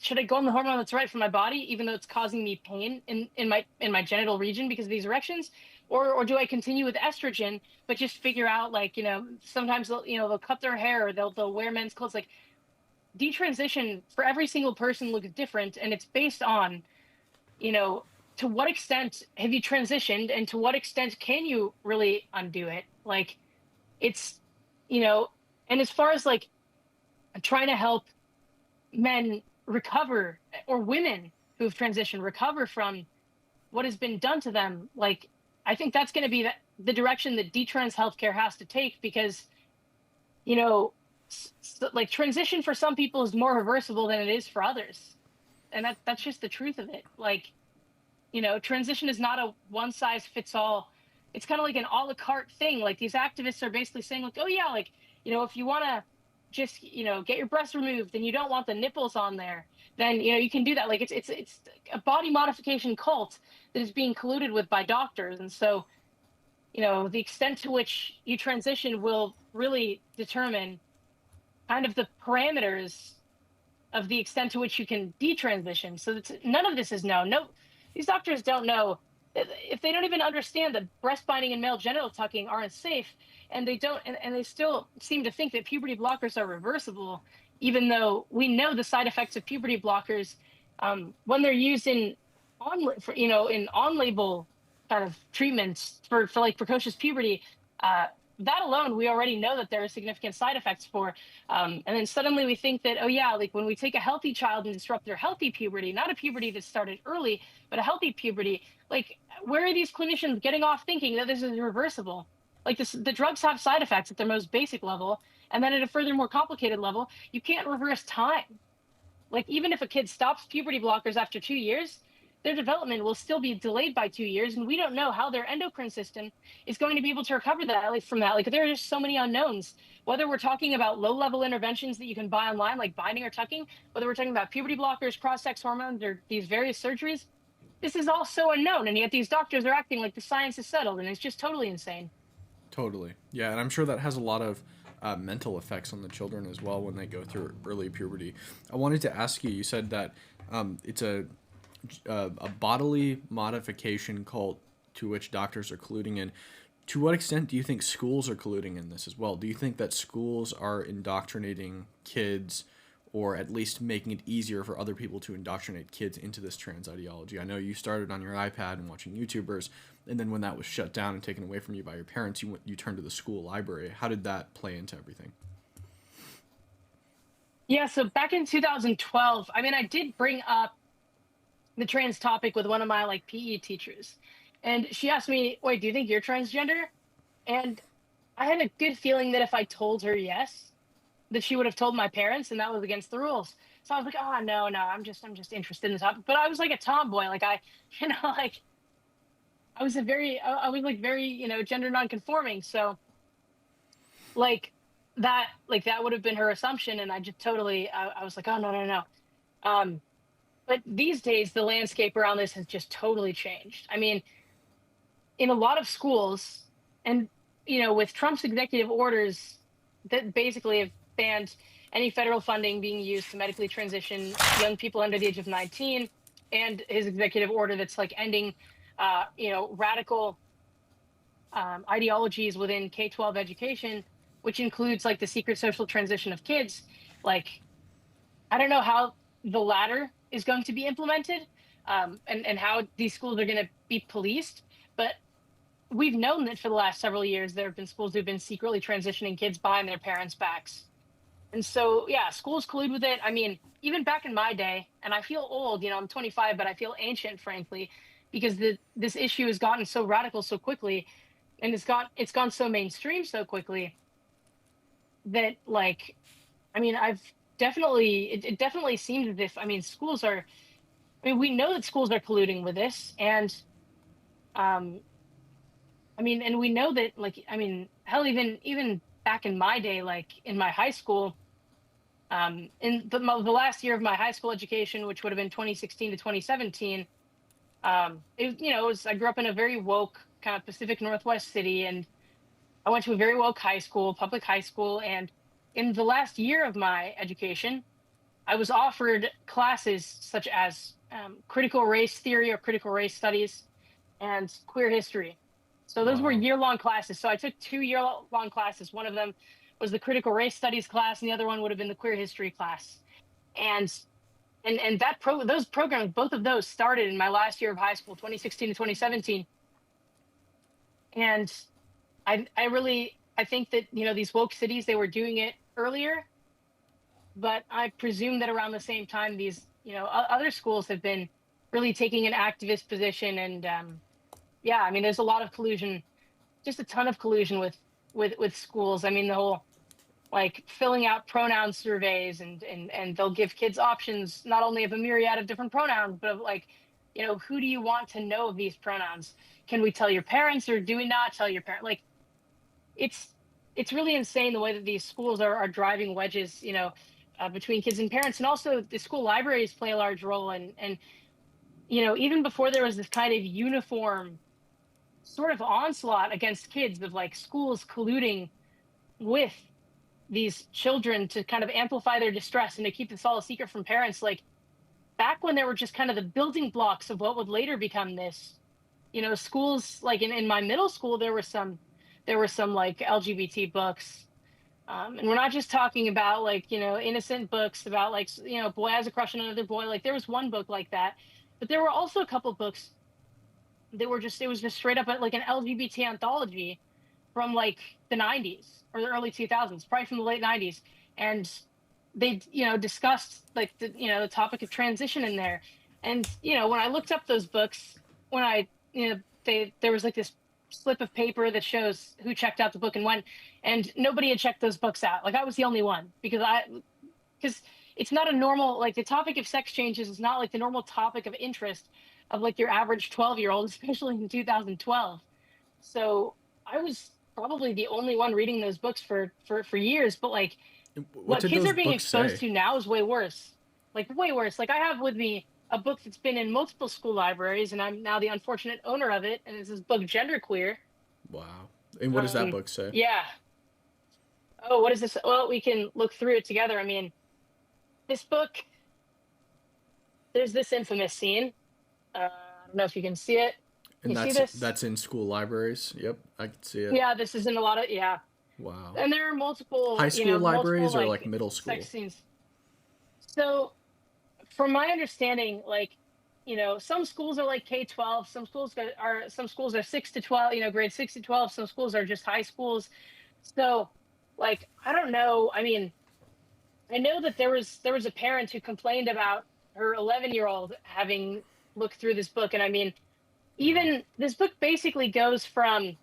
should I go on the hormone that's right for my body, even though it's causing me pain in my genital region because of these erections, or do I continue with estrogen, but just figure out, like, sometimes they'll cut their hair, or they'll wear men's clothes. Like, detransition for every single person looks different, and it's based on, to what extent have you transitioned, and to what extent can you really undo it? Like, it's, and as far as, like, trying to help men recover, or women who've transitioned recover from what has been done to them, like, I think that's going to be the direction that detrans healthcare has to take, because, like, transition for some people is more reversible than it is for others. And that's just the truth of it. Like, transition is not a one size fits all. It's kind of like an a la carte thing. Like, these activists are basically saying, like, oh yeah, like, if you want to just, get your breast removed and you don't want the nipples on there, then, you can do that. Like, it's a body modification cult that is being colluded with by doctors. And so, the extent to which you transition will really determine kind of the parameters of the extent to which you can detransition. So none of this is known. No, these doctors don't know. If they don't even understand that breast binding and male genital tucking aren't safe, and they don't, and they still seem to think that puberty blockers are reversible, even though we know the side effects of puberty blockers, when they're used in on-label kind of treatments for like precocious puberty. That alone, we already know that there are significant side effects for. And then suddenly we think that, oh yeah, like, when we take a healthy child and disrupt their healthy puberty, not a puberty that started early, but a healthy puberty, like, where are these clinicians getting off thinking that this is reversible? Like, the drugs have side effects at their most basic level. And then at a further, more complicated level, you can't reverse time. Like, even if a kid stops puberty blockers after 2 years, their development will still be delayed by 2 years, and we don't know how their endocrine system is going to be able to recover that, like, from that. Like, there are just so many unknowns. Whether we're talking about low-level interventions that you can buy online, like binding or tucking, whether we're talking about puberty blockers, cross-sex hormones, or these various surgeries, this is all so unknown, and yet these doctors are acting like the science is settled, and it's just totally insane. Totally. Yeah, and I'm sure that has a lot of mental effects on the children as well when they go through early puberty. I wanted to ask you. You said that it's a bodily modification cult to which doctors are colluding in. To what extent do you think schools are colluding in this as well? Do you think that schools are indoctrinating kids, or at least making it easier for other people to indoctrinate kids into this trans ideology? I know you started on your iPad and watching YouTubers, and then when that was shut down and taken away from you by your parents, you turned to the school library. How did that play into everything? Yeah, so back in 2012, I mean, I did bring up the trans topic with one of my, like, PE teachers. And she asked me, wait, do you think you're transgender? And I had a good feeling that if I told her yes, that she would have told my parents, and that was against the rules. So I was like, oh no, no, I'm just interested in this topic. But I was like a tomboy, like I, like I was like very, gender nonconforming. So like that would have been her assumption, and I just totally, I was like, oh no, no, no. Um, but these days, the landscape around this has just totally changed. I mean, in a lot of schools, and with Trump's executive orders that basically have banned any federal funding being used to medically transition young people under the age of 19, and his executive order that's like ending, radical ideologies within K-12 education, which includes like the secret social transition of kids. Like, I don't know how the latter is going to be implemented, and how these schools are going to be policed. But we've known that for the last several years, there have been schools who've been secretly transitioning kids behind their parents' backs. And so, yeah, schools collude with it. I mean, even back in my day, and I feel old, I'm 25, but I feel ancient, frankly, because this issue has gotten so radical so quickly, and it's gone so mainstream so quickly that, like, I mean, it definitely seems as if, I mean, we know that schools are colluding with this, and um, I mean, and we know that, like, I mean, hell, even back in my day, like in my high school, in the last year of my high school education, which would have been 2016 to 2017, I grew up in a very woke kind of Pacific Northwest city, and I went to a very woke high school, public high school, and in the last year of my education, I was offered classes such as critical race theory or critical race studies and queer history. So those were Wow. year-long classes. So I took 2 year-long classes. One of them was the critical race studies class, and the other one would have been the queer history class. And those programs, both of those started in my last year of high school, 2016 to 2017. And I think that, these woke cities, they were doing it earlier, but I presume that around the same time, these, other schools have been really taking an activist position. And yeah, I mean, there's a lot of collusion, just a ton of collusion with schools. I mean, the whole, like, filling out pronoun surveys, and they'll give kids options not only of a myriad of different pronouns, but of, like, who do you want to know of these pronouns? Can we tell your parents, or do we not tell your parent? Like, it's it's really insane the way that these schools are driving wedges, between kids and parents. And also the school libraries play a large role. And even before there was this kind of uniform sort of onslaught against kids of, like, schools colluding with these children to kind of amplify their distress and to keep this all a secret from parents, like, back when there were just kind of the building blocks of what would later become this, schools, like in my middle school, there were some like LGBT books. And we're not just talking about, like, innocent books about, like, boy has a crush on another boy. Like, there was one book like that, but there were also a couple books that were just, it was just straight up like an LGBT anthology from, like, the 90s or the early 2000s, probably from the late 90s. And they, discussed, like, the topic of transition in there. And, when I looked up those books, when I, there was like this slip of paper that shows who checked out the book and when, and nobody had checked those books out. Like, I was the only one, because it's not a normal, like, the topic of sex changes is not like the normal topic of interest of, like, your average 12-year-old, especially in 2012. So I was probably the only one reading those books for years. But, like, What what did kids those are being books exposed say? to now is way worse. Like, way worse. Like, I have with me a book that's been in multiple school libraries, and I'm now the unfortunate owner of it. And it's this book, Genderqueer. Wow. And what does that Um, book say? yeah. Oh, what is this? Well, we can look through it together. I mean, this book, there's this infamous scene. I don't know if you can see it. And You see that's this? that's in school libraries. Yep, I can see it. Yeah, this is in a lot of, yeah. Wow. And there are High school multiple, libraries or like like, middle sex school? scenes. So from my understanding, like, some schools are like K-12, some schools are 6 to 12, grade 6 to 12, some schools are just high schools. So, like, I don't know. I mean, I know that there was a parent who complained about her 11-year-old having looked through this book. And I mean, Wow. even this book basically goes from,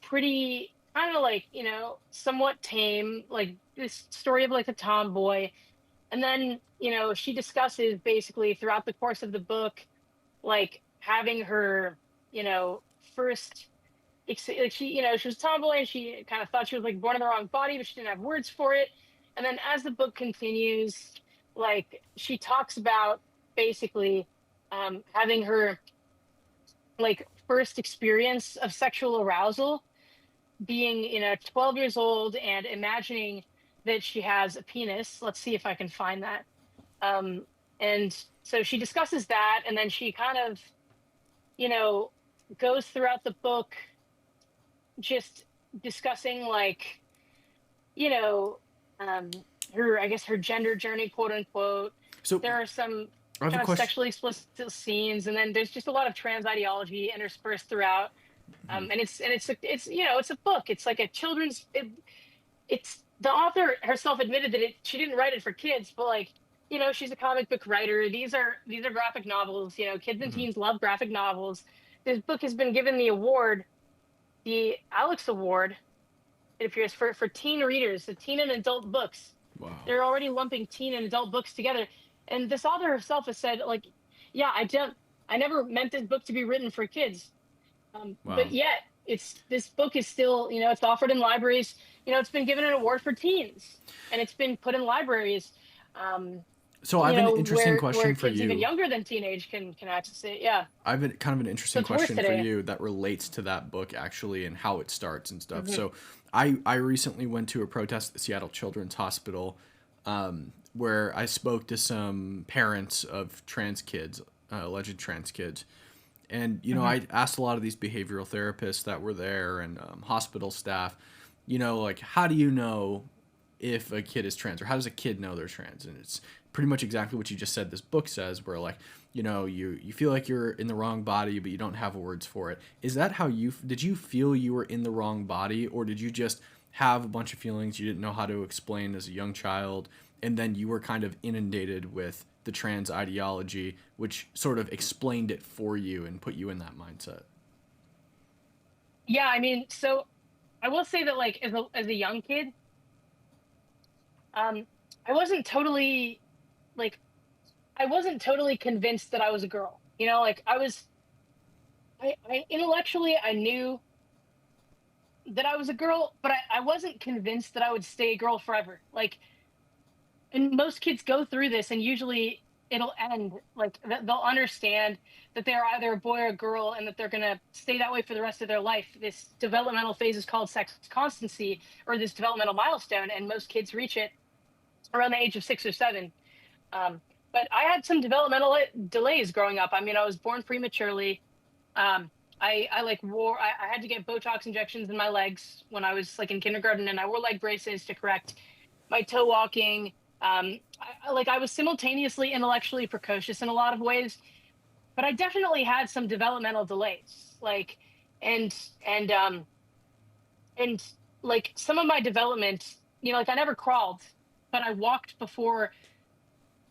pretty. kind of like, somewhat tame, like this story of like a tomboy. And then, she discusses basically throughout the course of the book, like having her, you know, first, like she was a tomboy and she kind of thought she was like born in the wrong body, but she didn't have words for it. And then as the book continues, like she talks about basically having her like first experience of sexual arousal being 12 years old and imagining that she has a penis. Let's see if I can find that. um and so she discusses that, and then she kind of you know goes throughout the book just discussing like you know um her, I guess, her gender journey, quote unquote. So There are some I have a kind of question. sexually explicit scenes, and then there's just a lot of trans ideology interspersed throughout. And it's a book. It's like a children's it's the author herself admitted that she didn't write it for kids, but like she's a comic book writer. These are graphic novels. Kids and Mhm. teens love graphic novels. This book has been given the award, the Alex Award, it appears, for teen readers, the teen and adult books. Wow. They're already lumping teen and adult books together. And this author herself has said, like, yeah, I never meant this book to be written for kids. But Wow. yet, this book is still, it's offered in libraries. It's been given an award for teens, and it's been put in libraries, So I have an interesting where question for kids even you. younger than teenage can access it. Yeah, I have kind of an so interesting it's worth question for today. you that relates to that book actually and how it starts and stuff. Hmm. So I recently went to a protest at the Seattle Children's Hospital, where I spoke to some parents of trans kids, alleged trans kids. And, Hmm. I asked a lot of these behavioral therapists that were there and hospital staff, like, how do you know if a kid is trans, or how does a kid know they're trans? And it's pretty much exactly what you just said this book says, where like, you feel like you're in the wrong body but you don't have words for it. Is that how did you feel you were in the wrong body, or did you just have a bunch of feelings you didn't know how to explain as a young child, and then you were kind of inundated with the trans ideology, which sort of explained it for you and put you in that mindset? Yeah, I mean, so I will say that like as a young kid, um, I wasn't totally like I wasn't totally convinced that I was a girl. Like I intellectually I knew that I was a girl, but I wasn't convinced that I would stay a girl forever. Like, and most kids go through this, and usually it'll end like they'll understand that they're either a boy or a girl, and that they're gonna stay that way for the rest of their life. This developmental phase is called sex constancy, or this developmental milestone, and most kids reach it around the age of 6 or 7. Um, but I had some developmental delays growing up. I mean, I was born prematurely. I like I had to get Botox injections in my legs when I was like in kindergarten, and I wore leg braces to correct my toe walking. I was simultaneously intellectually precocious in a lot of ways, but I definitely had some developmental delays. And and um and like some of my development, like I never crawled, but I walked before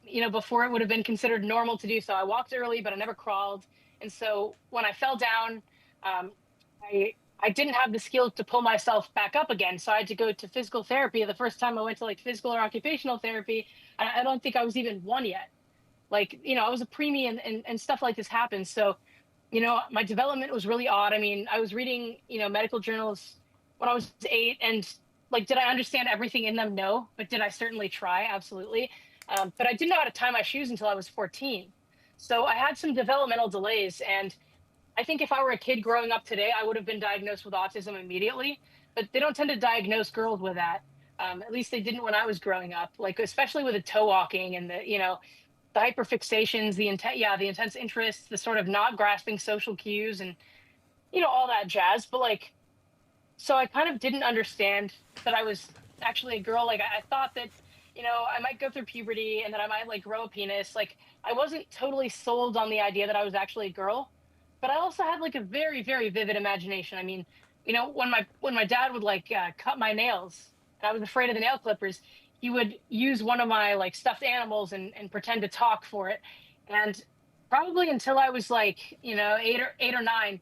it would have been considered normal to do so. I walked early, but I never crawled. And so when I fell down, um, I didn't have the skills to pull myself back up again. So I had to go to physical therapy. The first time I went to like physical or occupational therapy, I don't think I was even one yet. Like, I was a preemie, and stuff like this happened. So, my development was really odd. I mean, I was reading, medical journals when I was 8, and like, did I understand everything in them? No, but did I certainly try? Absolutely. But I didn't know how to tie my shoes until I was 14. So I had some developmental delays. And I think if I were a kid growing up today, I would have been diagnosed with autism immediately. But they don't tend to diagnose girls with that. At least they didn't when I was growing up, like, especially with the toe walking and the hyperfixations, the intense interests, the sort of not grasping social cues, and all that jazz. But like, so I kind of didn't understand that I was actually a girl. Like I thought that I might go through puberty and that I might like grow a penis. Like I wasn't totally sold on the idea that I was actually a girl, but I also had like a very very vivid imagination. I mean, when my dad would like cut my nails, and I was afraid of the nail clippers, he would use one of my like stuffed animals and pretend to talk for it. And probably until I was like 8 or 9,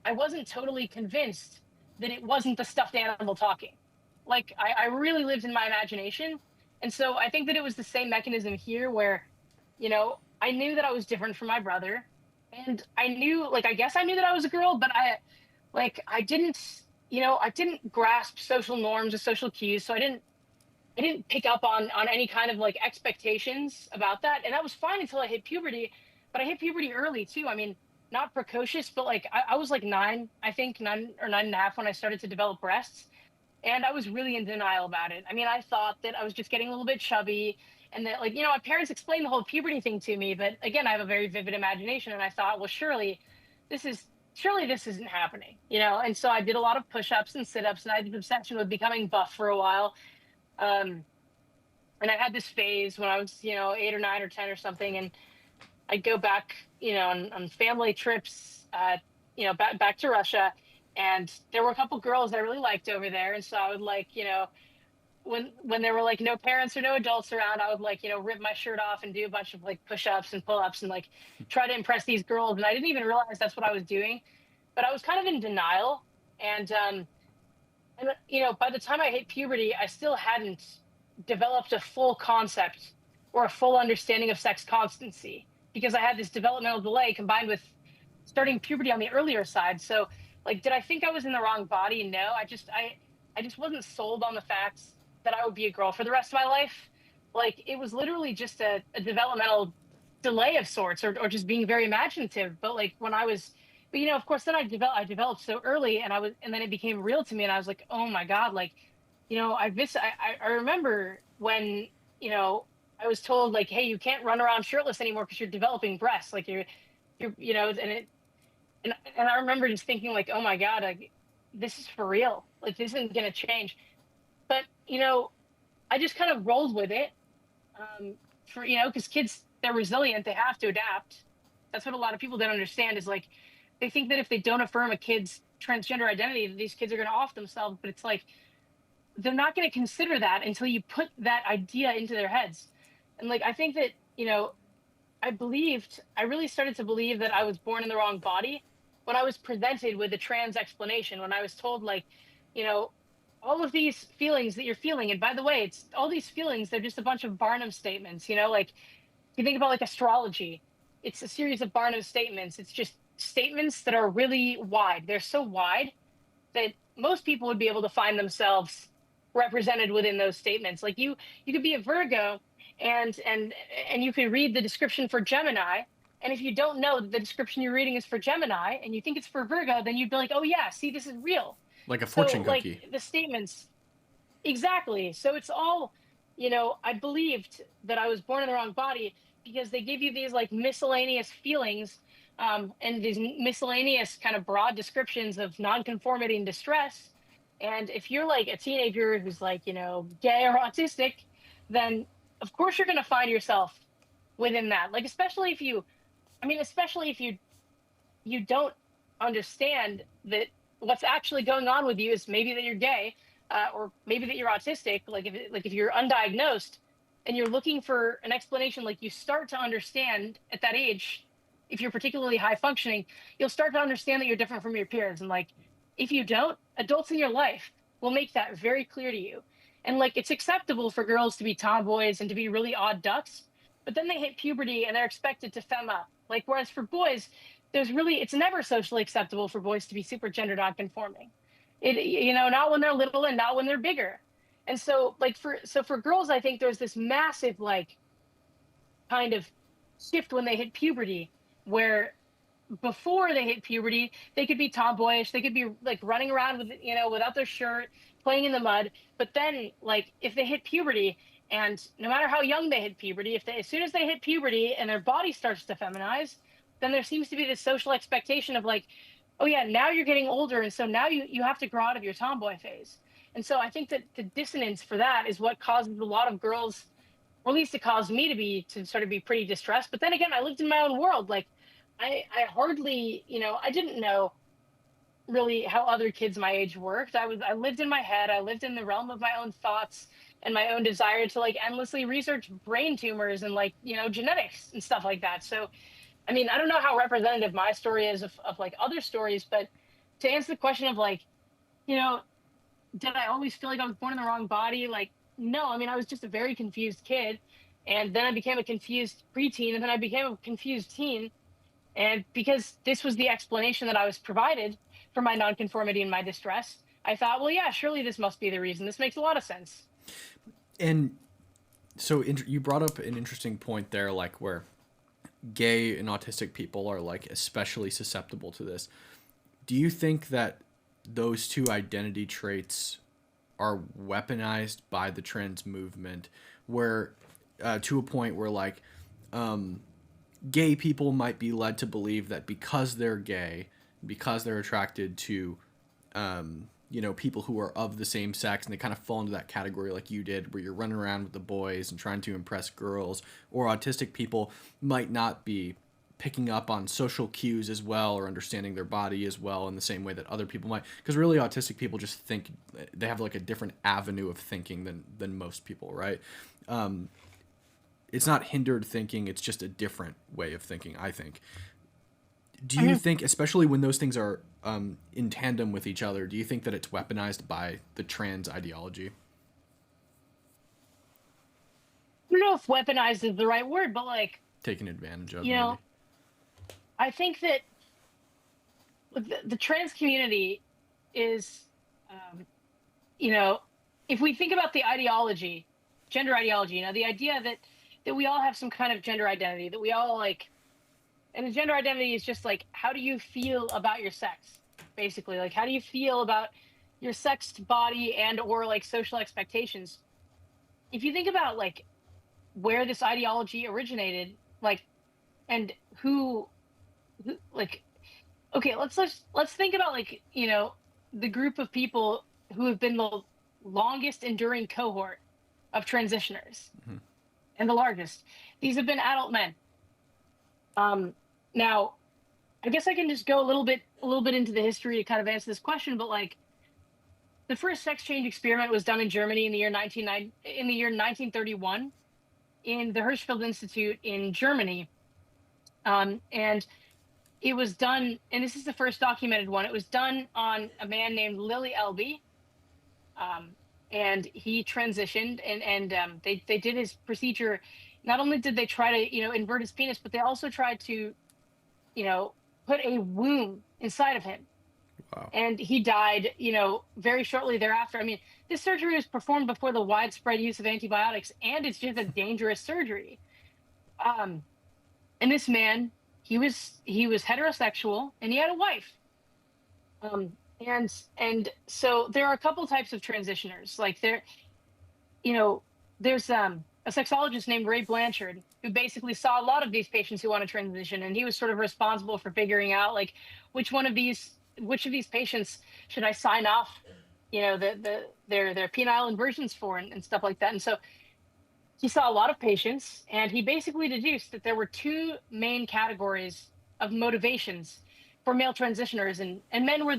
I wasn't totally convinced that it wasn't the stuffed animal talking. Like I really lived in my imagination. And so I think that it was the same mechanism here where, I knew that I was different from my brother. And I knew, like, I guess I knew that I was a girl, but I didn't, I didn't grasp social norms or social cues. So I didn't pick up on any kind of like expectations about that. And that was fine until I hit puberty. But I hit puberty early too. I mean, not precocious, but like I was like nine, I think 9 or 9.5 when I started to develop breasts. And I was really in denial about it. I mean, I thought that I was just getting a little bit chubby and that, like, my parents explained the whole puberty thing to me. But again, I have a very vivid imagination. And I thought, well, this is, surely this isn't happening. And so I did a lot of push ups and sit ups and I had an obsession with becoming buff for a while. Um, and I had this phase when I was, 8 or 9 or 10 or something. And I'd go back, on family trips, back to Russia. And there were a couple girls I really liked over there. And so I would like, when there were like no parents or no adults around, I would like, rip my shirt off and do a bunch of like push-ups and pull-ups and like try to impress these girls. And I didn't even realize that's what I was doing, but I was kind of in denial. And by the time I hit puberty, I still hadn't developed a full concept or a full understanding of sex constancy because I had this developmental delay combined with starting puberty on the earlier side. So, like, did I think I was in the wrong body? No, I just wasn't sold on the fact that I would be a girl for the rest of my life. Like, it was literally just a developmental delay of sorts, or just being very imaginative. But like when I was, but of course, then I developed so early, and then it became real to me, and I was like, oh my god, like, I remember when you know I was told like, hey, you can't run around shirtless anymore because you're developing breasts, like and I remember just thinking like, oh my god, like, this is for real, like this isn't gonna change. But I just kind of rolled with it, for because kids, they're resilient, they have to adapt. That's what a lot of people don't understand is like they think that if they don't affirm a kid's transgender identity, that these kids are going to off themselves. But it's like they're not going to consider that until you put that idea into their heads. And like I think that I really started to believe that I was born in the wrong body when I was presented with a trans explanation, when I was told like, you know all of these feelings that you're feeling, and by the way, it's all these feelings, they're just a bunch of Barnum statements. Like you think about like astrology, it's a series of Barnum statements. It's just statements that are really wide. They're so wide that most people would be able to find themselves represented within those statements. Like you could be a Virgo, and you could read the description for Gemini, and if you don't know that the description you're reading is for Gemini and you think it's for Virgo, then you'd be like, oh yeah, see, this is real. Like a So fortune like cookie. the statements. Exactly. So it's all, I believed that I was born in the wrong body because they give you these like miscellaneous feelings, and these miscellaneous kind of broad descriptions of nonconformity and distress. And if you're like a teenager who's like, gay or autistic, then of course you're going to find yourself within that. Like, especially if you don't understand that what's actually going on with you is maybe that you're gay, or maybe that you're autistic. Like if you're undiagnosed and you're looking for an explanation, like you start to understand at that age, if you're particularly high functioning, you'll start to understand that you're different from your peers. And like if you don't, adults in your life will make that very clear to you. And like it's acceptable for girls to be tomboys and to be really odd ducks, but then they hit puberty and they're expected to femme up. Like whereas for boys, it's never socially acceptable for boys to be super gender nonconforming. Not when they're little and not when they're bigger. And so like for girls, I think there's this massive like kind of shift when they hit puberty, where before they hit puberty, they could be tomboyish, they could be like running around without their shirt, playing in the mud. But then like if they hit puberty, and no matter how young they hit puberty, as soon as they hit puberty and their body starts to feminize, then there seems to be this social expectation of like, oh yeah, now you're getting older, and so now you have to grow out of your tomboy phase. And so I think that the dissonance for that is what causes a lot of girls, or at least it caused me to sort of be pretty distressed. But then again, I lived in my own world. Like I hardly, I didn't know really how other kids my age worked. I lived in my head. I lived in the realm of my own thoughts and my own desire to like endlessly research brain tumors and like, genetics and stuff like that. So, I mean, I don't know how representative my story is of like other stories, but to answer the question of like, you know, did I always feel like I was born in the wrong body? Like, no, I mean, I was just a very confused kid. And then I became a confused preteen, and then I became a confused teen. And because this was the explanation that I was provided for my nonconformity and my distress, I thought, well, yeah, surely this must be the reason. This makes a lot of sense. And so you brought up an interesting point there, like where gay and autistic people are like especially susceptible to this. Do you think that those two identity traits are weaponized by the trans movement, where to a point where like gay people might be led to believe that because they're gay, because they're attracted to people who are of the same sex, and they kind of fall into that category like you did, where you're running around with the boys and trying to impress girls, or autistic people might not be picking up on social cues as well, or understanding their body as well in the same way that other people might, because really autistic people just think they have like a different avenue of thinking than most people, right? It's not hindered thinking, it's just a different way of thinking, I think. Do you Mhm. think, especially when those things are in tandem with each other, do you think that it's weaponized by the trans ideology? I don't know if weaponized is the right word, but like, Taken advantage of, you maybe? know, I think that the trans community is, um, you know, if we think about the ideology, gender ideology, the idea that we all have some kind of gender identity, that we all like, and the gender identity is just like, how do you feel about your sex? Basically, like, how do you feel about your sexed body and or like social expectations? If you think about like where this ideology originated, like, and who like, okay, let's think about like, the group of people who have been the longest enduring cohort of transitioners Hmm. and the largest. These have been adult men. Now, I guess I can just go a little bit into the history to kind of answer this question, but like the first sex change experiment was done in Germany in the year 1931 in the Hirschfeld Institute in Germany. And it was done, and this is the first documented one. It was done on a man named Lily Elby, um, and he transitioned, and they did his procedure. Not only did they try to invert his penis, but they also tried to you know put a womb inside of him, Wow. and he died very shortly thereafter. I mean, this surgery was performed before the widespread use of antibiotics, and it's just a dangerous surgery. Um, and this man, he was heterosexual, and he had a wife. Um, and so there are a couple types of transitioners. Like you know, there's a sexologist named Ray Blanchard who basically saw a lot of these patients who want to transition, and he was sort of responsible for figuring out like which of these patients should I sign off, their penile inversions for, and stuff like that. And so he saw a lot of patients, and he basically deduced that there were two main categories of motivations for male transitioners, and men were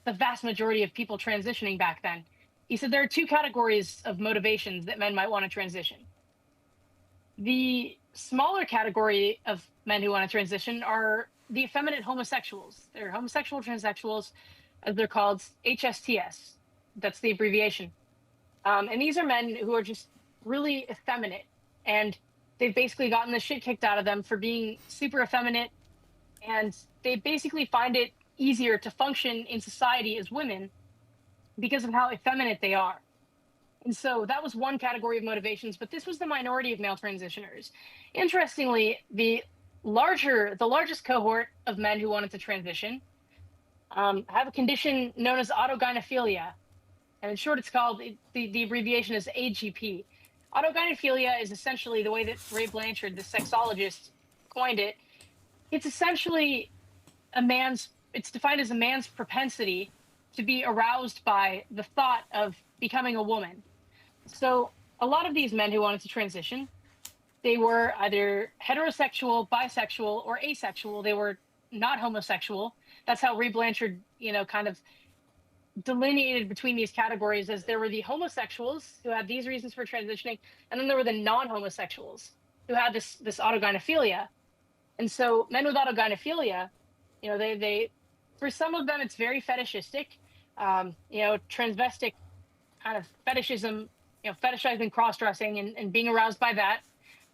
the vast majority of people transitioning back then. He said there are two categories of motivations that men might want to transition. The smaller category of men who want to transition are the effeminate homosexuals. They're homosexual transsexuals, as they're called, HSTS. That's the abbreviation. And these are men who are just really effeminate, and they've basically gotten the shit kicked out of them for being super effeminate, and they basically find it easier to function in society as women because of how effeminate they are. And so that was one category of motivations, but this was the minority of male transitioners. Interestingly, the largest cohort of men who wanted to transition have a condition known as autogynephilia, and in short, it's called the abbreviation is AGP. Autogynephilia is essentially the way that Ray Blanchard, the sexologist, coined it. It's essentially it's defined as a man's propensity to be aroused by the thought of becoming a woman. So a lot of these men who wanted to transition, they were either heterosexual, bisexual, or asexual. They were not homosexual. That's how Ray Blanchard, kind of delineated between these categories, as there were the homosexuals who had these reasons for transitioning, and then there were the non-homosexuals who had this autogynephilia. And so men with autogynephilia, they for some of them it's very fetishistic. transvestic kind of fetishism, fetishizing cross-dressing and being aroused by that.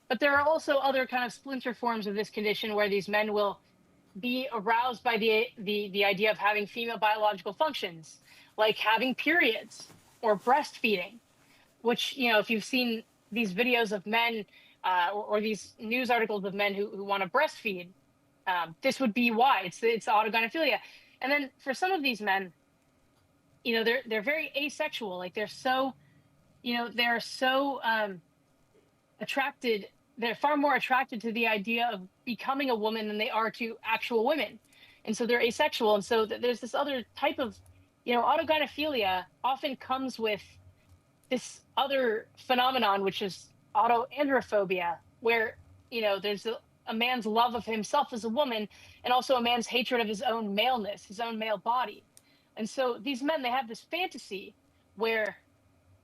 But there are also other kind of splinter forms of this condition where these men will be aroused by the idea of having female biological functions, like having periods or breastfeeding, which, if you've seen these videos of men or these news articles of men who want to breastfeed, this would be why. It's autogynephilia. And then for some of these men, they're very asexual. Like they're so attracted. They're far more attracted to the idea of becoming a woman than they are to actual women, and so they're asexual. And so there's this other type of, autogynephilia often comes with this other phenomenon, which is autoandrophobia, where there's a man's love of himself as a woman, and also a man's hatred of his own maleness, his own male body. And so these men, they have this fantasy where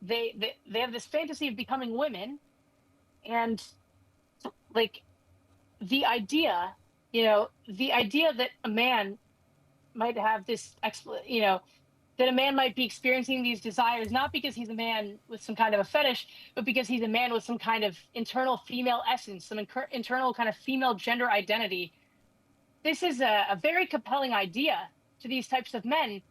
they have this fantasy of becoming women, and like the idea that a man might have this that a man might be experiencing these desires not because he's a man with some kind of a fetish, but because he's a man with some kind of internal female essence, some internal kind of female gender identity. This is a very compelling idea to these types of men,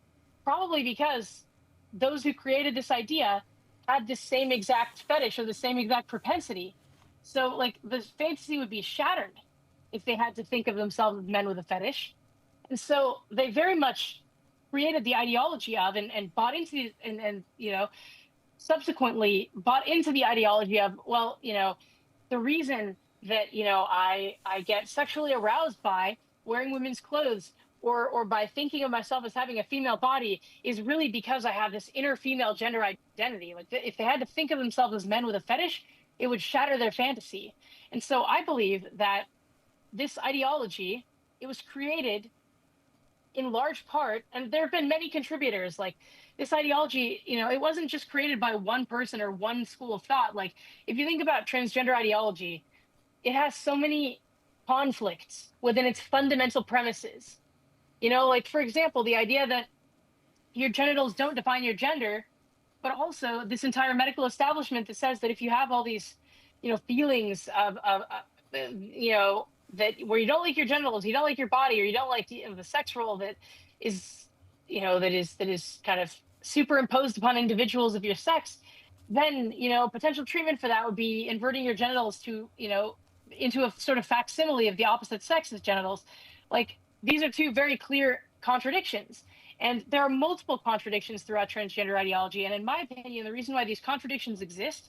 probably because those who created this idea had the same exact fetish or the same exact propensity. So like the fantasy would be shattered if they had to think of themselves as men with a fetish. And so they very much created the ideology of and bought into the, and subsequently bought into the ideology of, well, the reason that, I get sexually aroused by wearing women's clothes or by thinking of myself as having a female body is really because I have this inner female gender identity. Like if they had to think of themselves as men with a fetish, it would shatter their fantasy. And so I believe that this ideology, it was created in large part, and there have been many contributors. Like this ideology, it wasn't just created by one person or one school of thought. Like if you think about transgender ideology, it has so many conflicts within its fundamental premises. Like for example, the idea that your genitals don't define your gender, but also this entire medical establishment that says that if you have all these, feelings of that where you don't like your genitals, you don't like your body, or you don't like the sex role that is, that is kind of superimposed upon individuals of your sex, then, potential treatment for that would be inverting your genitals to, into a sort of facsimile of the opposite sex's genitals. Like these are two very clear contradictions. And there are multiple contradictions throughout transgender ideology. And in my opinion, the reason why these contradictions exist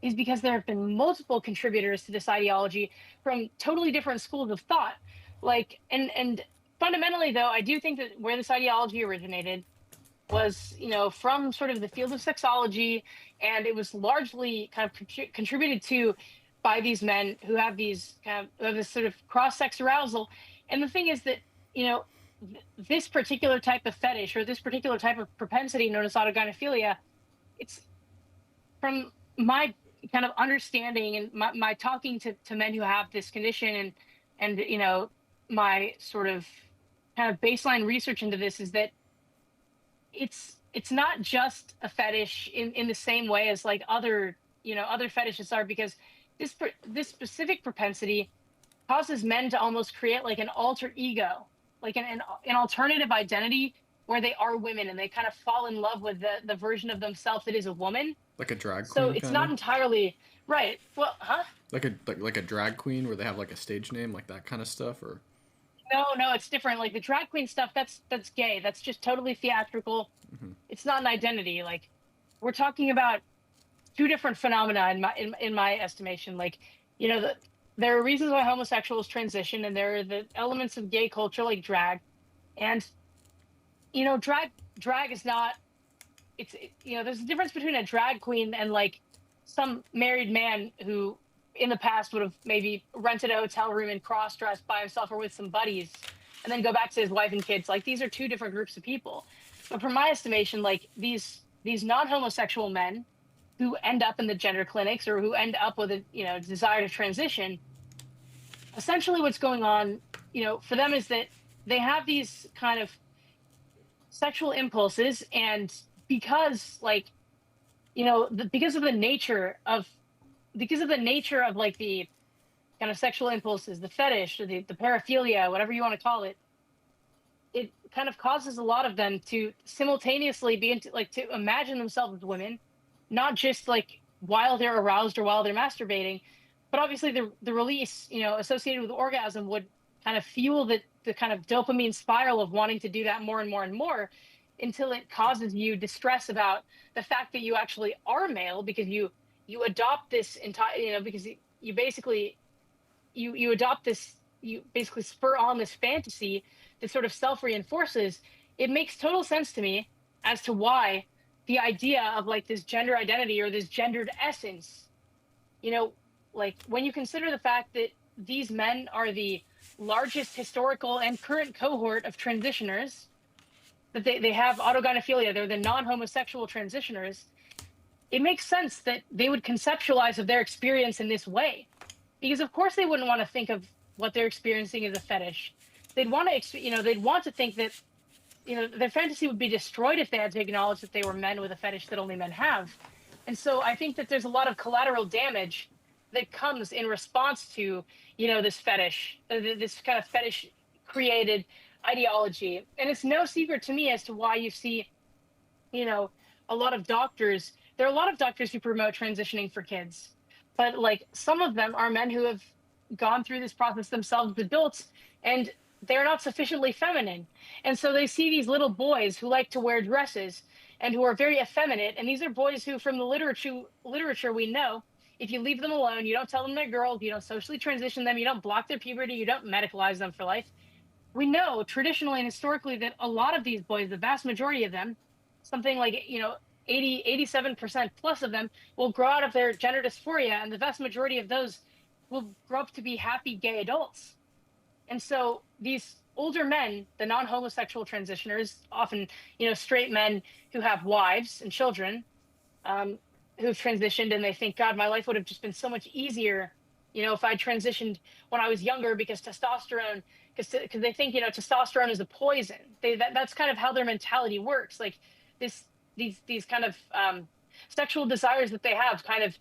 is because there have been multiple contributors to this ideology from totally different schools of thought. Like, and fundamentally, though, I do think that where this ideology originated was, from sort of the field of sexology, and it was largely kind of contributed to by these men who have these this sort of cross-sex arousal. And the thing is that, this particular type of fetish or this particular type of propensity known as autogynephilia, it's from my kind of understanding and my talking to men who have this condition and my sort of kind of baseline research into this is that it's not just a fetish in the same way as like other fetishes are, because this specific propensity causes men to almost create like an alter ego, like an alternative identity where they are women and they kind of fall in love with the version of themselves that is a woman. Like a drag queen. So it's not entirely right. Well, huh? Like a drag queen where they have like a stage name, like that kind of stuff, or no, it's different. Like the drag queen stuff, that's gay. That's just totally theatrical. Mm-hmm. It's not an identity. Like we're talking about two different phenomena in my estimation. Like, there are reasons why homosexuals transition, and there are the elements of gay culture like drag, and drag is not. There's a difference between a drag queen and like some married man who in the past would have maybe rented a hotel room and cross-dressed by himself or with some buddies and then go back to his wife and kids. Like these are two different groups of people. But from my estimation, like these non-homosexual men who end up in the gender clinics or who end up with a desire to transition, essentially what's going on, for them is that they have these kind of sexual impulses, and because like because of the nature of like the kind of sexual impulses, the fetish, or the paraphilia, whatever you want to call it, it kind of causes a lot of them to simultaneously be into like to imagine themselves as women, not just like while they're aroused or while they're masturbating, but obviously the release, associated with orgasm would kind of fuel the kind of dopamine spiral of wanting to do that more and more and more until it causes you distress about the fact that you actually are male, because you adopt this entire, because you basically you adopt this, you basically spur on this fantasy that sort of self reinforces. It makes total sense to me as to why the idea of like this gender identity or this gendered essence, you know, like when you consider the fact that these men are the largest historical and current cohort of transitioners, that they have autogynephilia, they're the non-homosexual transitioners, it makes sense that they would conceptualize of their experience in this way, because of course they wouldn't want to think of what they're experiencing as a fetish. They'd want to they'd want to think that their fantasy would be destroyed if they had to acknowledge that they were men with a fetish that only men have. And so I think that there's a lot of collateral damage that comes in response to this fetish, this kind of fetish created ideology. And it's no secret to me as to why you see a lot of doctors, there are a lot of doctors who promote transitioning for kids, but like some of them are men who have gone through this process themselves as adults, and they're not sufficiently feminine. And so they see these little boys who like to wear dresses and who are very effeminate. And these are boys who, from the literature we know, if you leave them alone, you don't tell them they're girls, you don't socially transition them, you don't block their puberty, you don't medicalize them for life. We know traditionally and historically that a lot of these boys, the vast majority of them, something like 87% plus of them, will grow out of their gender dysphoria, and the vast majority of those will grow up to be happy gay adults. And so these older men, the non-homosexual transitioners, often straight men who have wives and children, who've transitioned, and they think, God, my life would have just been so much easier if I transitioned when I was younger, because testosterone, because they think testosterone is a poison. That's kind of how their mentality works. Like these kind of sexual desires that they have, kind of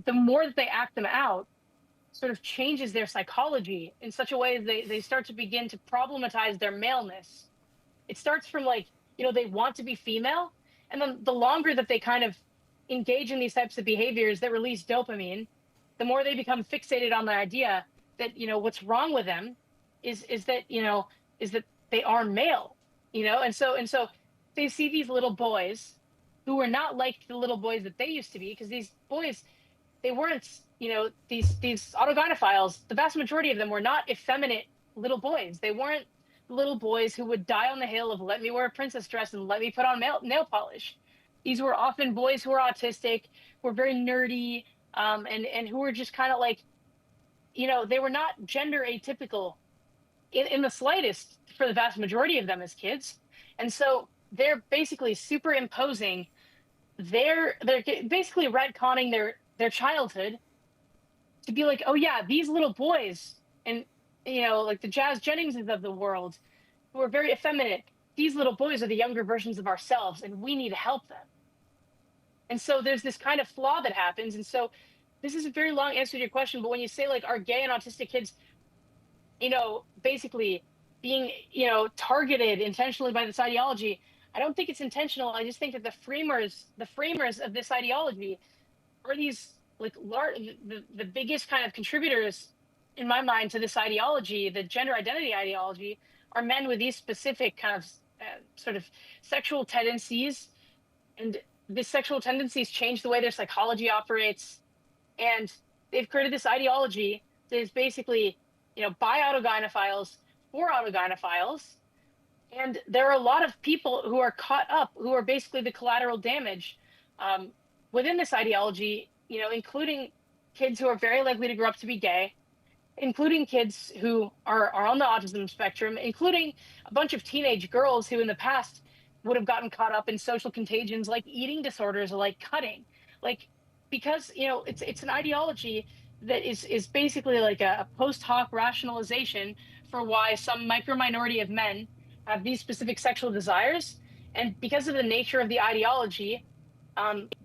the more that they act them out, sort of changes their psychology in such a way that they start to begin to problematize their maleness. It starts from like they want to be female, and then the longer that they kind of engage in these types of behaviors that release dopamine, the more they become fixated on the idea that what's wrong with them is that they are male, and so they see these little boys who are not like the little boys that they used to be, because these boys, they weren't these autogynephiles, the vast majority of them were not effeminate little boys. They weren't little boys who would die on the hill of let me wear a princess dress and let me put on nail polish. These were often boys who were autistic, who were very nerdy, and who were just kind of like, they were not gender atypical in the slightest for the vast majority of them as kids. And so they're basically superimposing they're basically retconning their childhood to be like, oh yeah, these little boys, and like the Jazz Jenningses of the world, who are very effeminate, these little boys are the younger versions of ourselves, and we need to help them. And so there's this kind of flaw that happens. And so this is a very long answer to your question, but when you say like, are gay and autistic kids basically being targeted intentionally by this ideology, I don't think it's intentional. I just think that the framers of this ideology are these like the biggest kind of contributors in my mind to this ideology, the gender identity ideology, are men with these specific kind of sort of sexual tendencies. And these sexual tendencies change the way their psychology operates. And they've created this ideology that is basically, by autogynephiles for autogynephiles. And there are a lot of people who are caught up, who are basically the collateral damage within this ideology, including kids who are very likely to grow up to be gay, including kids who are on the autism spectrum, including a bunch of teenage girls who in the past would have gotten caught up in social contagions like eating disorders or like cutting. Like, because, it's an ideology that is basically like a post hoc rationalization for why some micro minority of men have these specific sexual desires, and because of the nature of the ideology,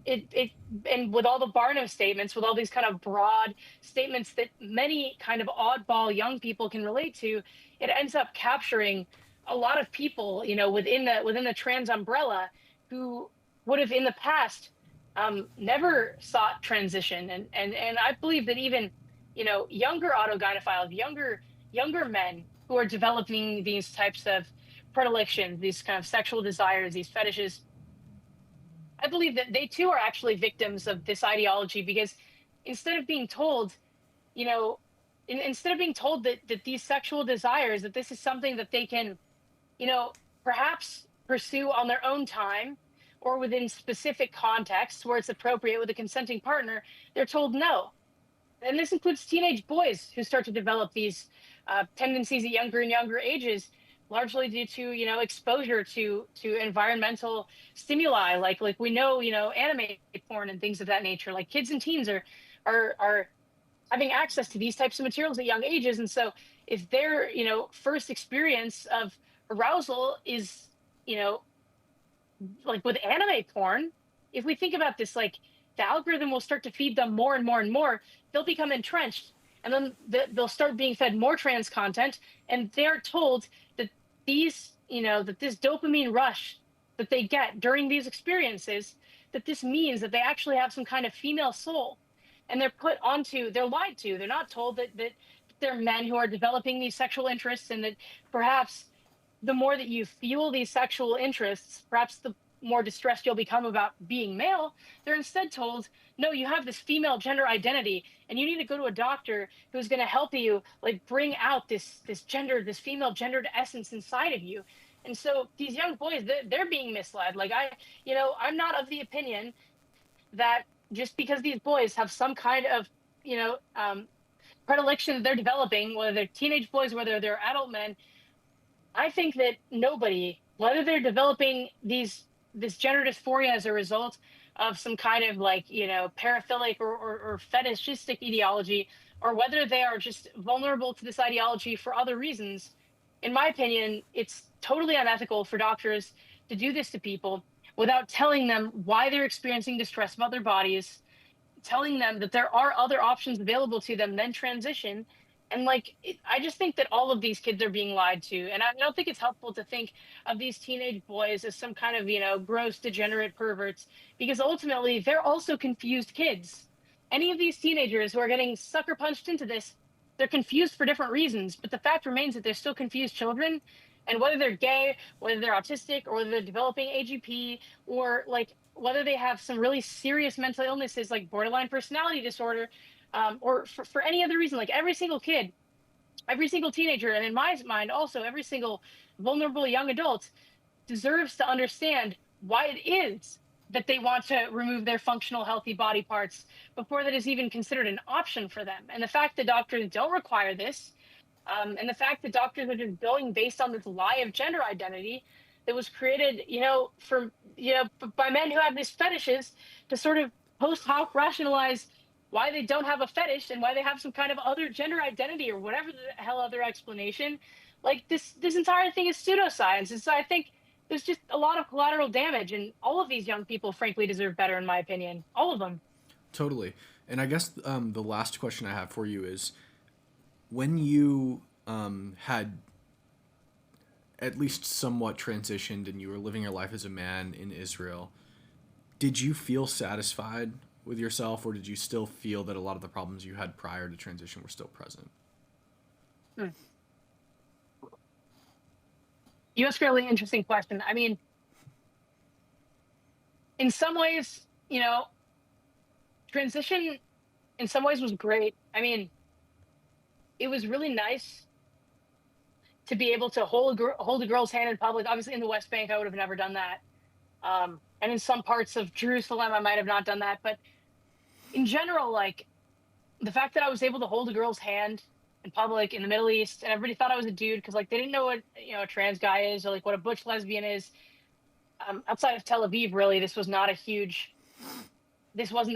it and with all the Barnum statements, with all these kind of broad statements that many kind of oddball young people can relate to, it ends up capturing a lot of people, within the trans umbrella, who would have in the past never sought transition, and I believe that even younger autogynephiles, younger men who are developing these types of predilections, these kind of sexual desires, these fetishes, I believe that they too are actually victims of this ideology, because instead of being told, you know, instead of being told that these sexual desires, that this is something that they can, you know, perhaps pursue on their own time or within specific contexts where it's appropriate with a consenting partner, they're told no. And this includes teenage boys who start to develop these tendencies at younger and younger ages, largely due to exposure to environmental stimuli, like we know, anime porn and things of that nature. Like kids and teens are having access to these types of materials at young ages, and so if their first experience of arousal is you know like with anime porn, if we think about this, like the algorithm will start to feed them more and more and more. They'll become entrenched, and then they'll start being fed more trans content, and they're told that that this dopamine rush that they get during these experiences, that this means that they actually have some kind of female soul, and they're lied to. They're not told that they're men who are developing these sexual interests, and that perhaps the more that you fuel these sexual interests, perhaps the more distressed you'll become about being male. They're instead told, no, you have this female gender identity, and you need to go to a doctor who's going to help you like bring out this female gendered essence inside of you. And so these young boys, they're being misled. Like I'm not of the opinion that just because these boys have some kind of you know predilection that they're developing, whether they're teenage boys, whether they're adult men, I think that nobody, whether they're developing this gender dysphoria as a result of some kind of like paraphilic or fetishistic ideology, or whether they are just vulnerable to this ideology for other reasons, in my opinion, it's totally unethical for doctors to do this to people without telling them why they're experiencing distress about their bodies, telling them that there are other options available to them than transition. And I just think that all of these kids are being lied to, and I don't think it's helpful to think of these teenage boys as some kind of gross degenerate perverts, because ultimately they're also confused kids. Any of these teenagers who are getting sucker punched into this, they're confused for different reasons, but the fact remains that they're still confused children. And whether they're gay, whether they're autistic, or whether they're developing AGP, or whether they have some really serious mental illnesses like borderline personality disorder, or for any other reason, like every single kid, every single teenager, and in my mind also every single vulnerable young adult deserves to understand why it is that they want to remove their functional healthy body parts before that is even considered an option for them. And the fact that doctors don't require this, and the fact that doctors are just going based on this lie of gender identity that was created by men who have these fetishes to sort of post hoc rationalize why they don't have a fetish and why they have some kind of other gender identity or whatever the hell other explanation. Like this entire thing is pseudoscience. And so I think there's just a lot of collateral damage, and all of these young people frankly deserve better, in my opinion. All of them. Totally. And I guess the last question I have for you is, when you had at least somewhat transitioned and you were living your life as a man in Israel, did you feel satisfied with yourself, or did you still feel that a lot of the problems you had prior to transition were still present? You ask a really interesting question. I mean, in some ways, transition in some ways was great. I mean, it was really nice to be able to hold a girl's hand in public. Obviously, in the West Bank, I would have never done that. And in some parts of Jerusalem, I might have not done that. But in general, like the fact that I was able to hold a girl's hand in public in the Middle East, and everybody thought I was a dude because they didn't know what a trans guy is, or like what a butch lesbian is. Outside of Tel Aviv, really, this wasn't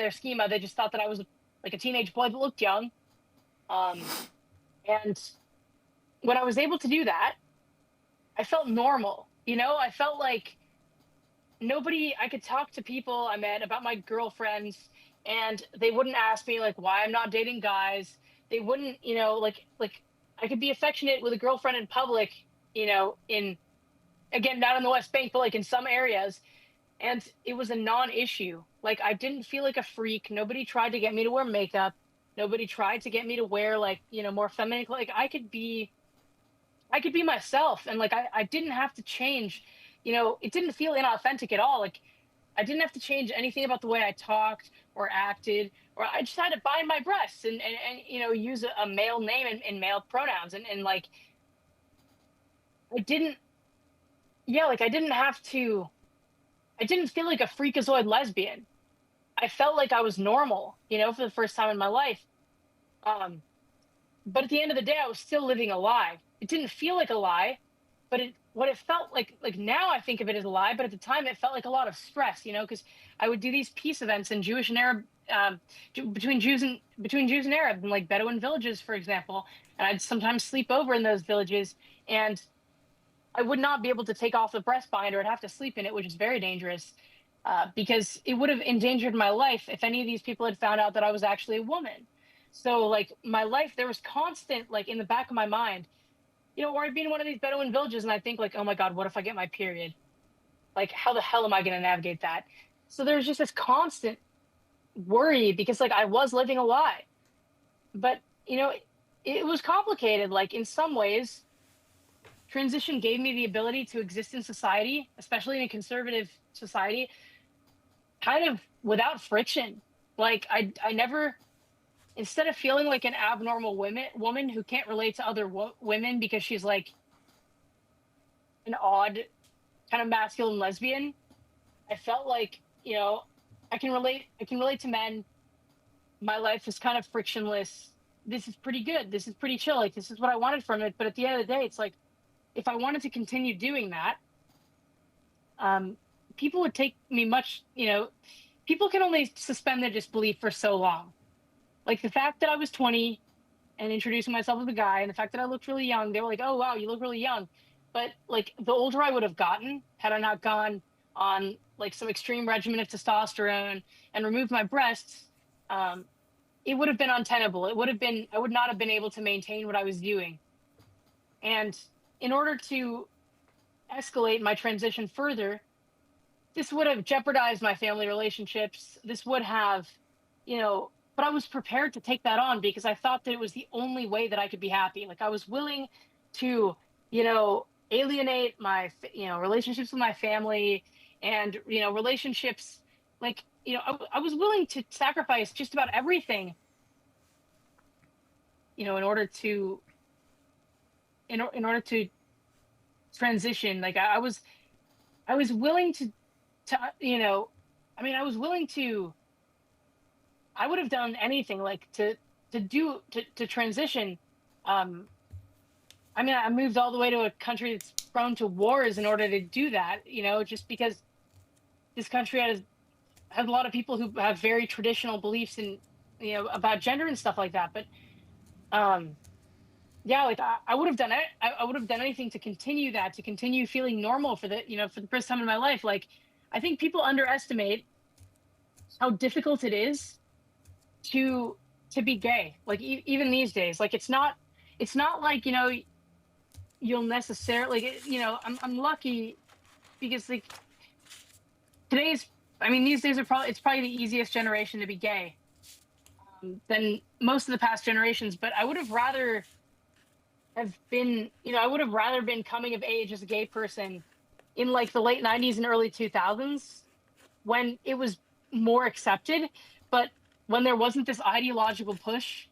their schema. They just thought that I was like a teenage boy that looked young. And when I was able to do that, I felt normal, you know? I felt like nobody, I could talk to people I met about my girlfriends, and they wouldn't ask me like why I'm not dating guys. They wouldn't, like I could be affectionate with a girlfriend in public, in, again, not in the West Bank, but like in some areas, and it was a non-issue. Like I didn't feel like a freak. Nobody tried to get me to wear makeup. Nobody tried to get me to wear like, more feminine. Like I could be myself, and like I didn't have to change. It didn't feel inauthentic at all. Like I didn't have to change anything about the way I talked or acted, or I just had to bind my breasts and use a male name and male pronouns, and like I didn't, yeah, like I didn't have to. I didn't feel like a freakazoid lesbian. I felt like I was normal, for the first time in my life. Um, but at the end of the day, I was still living a lie. It didn't feel like a lie, but what it felt like now I think of it as a lie, but at the time it felt like a lot of stress, because I would do these peace events in Jewish and Arab, between Jews and Arabs, in like Bedouin villages, for example, and I'd sometimes sleep over in those villages, and I would not be able to take off the breast binder. I'd have to sleep in it, which is very dangerous, because it would have endangered my life if any of these people had found out that I was actually a woman. So, like, my life, there was constant, like, in the back of my mind, or I'd be in one of these Bedouin villages and I think, like, oh my God, what if I get my period? Like, how the hell am I going to navigate that? So there's just this constant worry because, like, I was living a lie. But, it was complicated. Like, in some ways, transition gave me the ability to exist in society, especially in a conservative society, kind of without friction. Like I never, instead of feeling like an abnormal woman who can't relate to other women because she's like an odd kind of masculine lesbian, I felt like, I can relate. I can relate to men. My life is kind of frictionless. This is pretty good. This is pretty chill. Like this is what I wanted from it. But at the end of the day, it's like if I wanted to continue doing that, um, people would take me much, people can only suspend their disbelief for so long. Like the fact that I was 20 and introducing myself as a guy, and the fact that I looked really young, they were like, oh, wow, you look really young. But like the older I would have gotten, had I not gone on like some extreme regimen of testosterone and removed my breasts, um, it would have been untenable. I would not have been able to maintain what I was doing. And in order to escalate my transition further, this would have jeopardized my family relationships. This would have, but I was prepared to take that on because I thought that it was the only way that I could be happy. Like I was willing to, alienate my, relationships with my family and, relationships like, I was willing to sacrifice just about everything, in order to, in order to transition. Like I was willing to I was willing to, I would have done anything like to transition. um I moved all the way to a country that's prone to wars in order to do that, just because this country has a lot of people who have very traditional beliefs in, about gender and stuff like that. But um yeah, like I would have done it. I would have done anything to continue that, to continue feeling normal for the, for the first time in my life. Like I think people underestimate how difficult it is to be gay. Like even these days, like it's not like, you'll necessarily like, I'm lucky because like today's, these days it's probably the easiest generation to be gay, than most of the past generations. But I would have rather have been, I would have rather been coming of age as a gay person in like the late 90s and early 2000s when it was more accepted, but when there wasn't this ideological push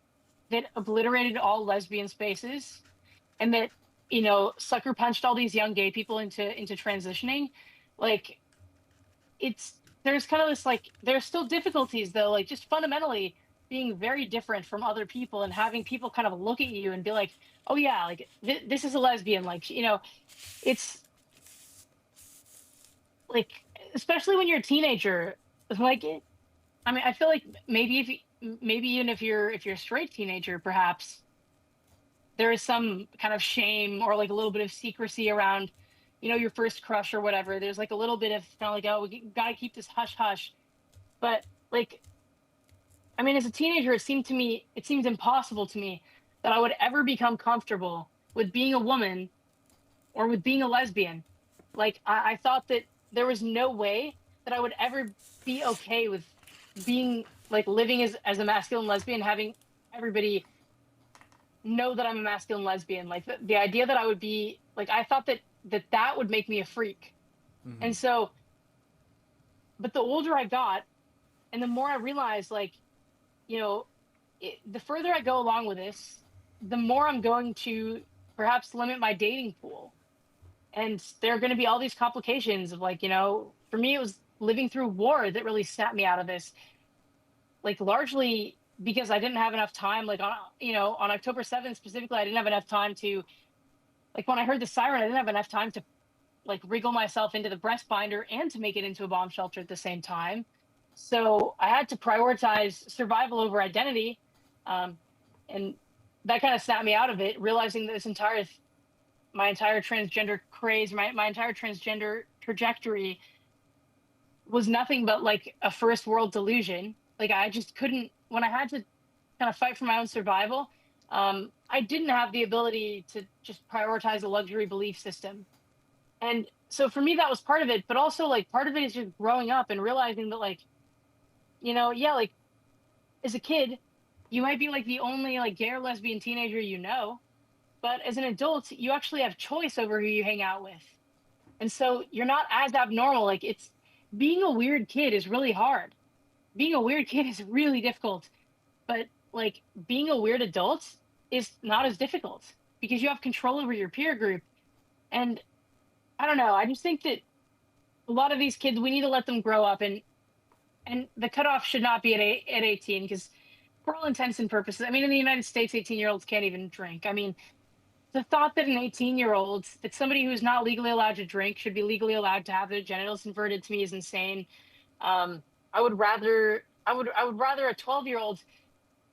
that obliterated all lesbian spaces and that, sucker punched all these young gay people into transitioning. Like it's, there's kind of this, like there's still difficulties though, like just fundamentally being very different from other people and having people kind of look at you and be like, oh yeah, like this is a lesbian. Like, it's like, especially when you're a teenager, like I feel like maybe maybe even if you're a straight teenager, perhaps there is some kind of shame or like a little bit of secrecy around, your first crush or whatever. There's like a little bit of kind of like, oh, we gotta keep this hush hush. But like, I mean, as a teenager, it seemed impossible to me that I would ever become comfortable with being a woman or with being a lesbian. Like, I thought that there was no way that I would ever be okay with being like living as a masculine lesbian, having everybody know that I'm a masculine lesbian. Like the idea that I would be like, I thought that would make me a freak. Mm-hmm. And so, but the older I got and the more I realized, like, the further I go along with this, the more I'm going to perhaps limit my dating pool. And there are going to be all these complications of like, for me, it was living through war that really snapped me out of this. Like largely because I didn't have enough time, like on October 7th specifically, I didn't have enough time to, like when I heard the siren, I didn't have enough time to like wriggle myself into the breast binder and to make it into a bomb shelter at the same time. So I had to prioritize survival over identity. And that kind of snapped me out of it, realizing that my entire transgender craze, my entire transgender trajectory was nothing but like a first world delusion. Like I just couldn't, when I had to kind of fight for my own survival, I didn't have the ability to just prioritize a luxury belief system. And so for me, that was part of it. But also like part of it is just growing up and realizing that like, yeah, like as a kid, you might be like the only like gay or lesbian teenager but as an adult, you actually have choice over who you hang out with. And so you're not as abnormal. Like it's being a weird kid is really hard. Being a weird kid is really difficult. But like being a weird adult is not as difficult because you have control over your peer group. And I don't know, I just think that a lot of these kids, we need to let them grow up and the cutoff should not be at 18 because for all intents and purposes, I mean, in the United States, 18-year-olds can't even drink. I mean, the thought that an 18-year-old, that somebody who's not legally allowed to drink should be legally allowed to have their genitals inverted to me is insane. I would rather a 12-year-old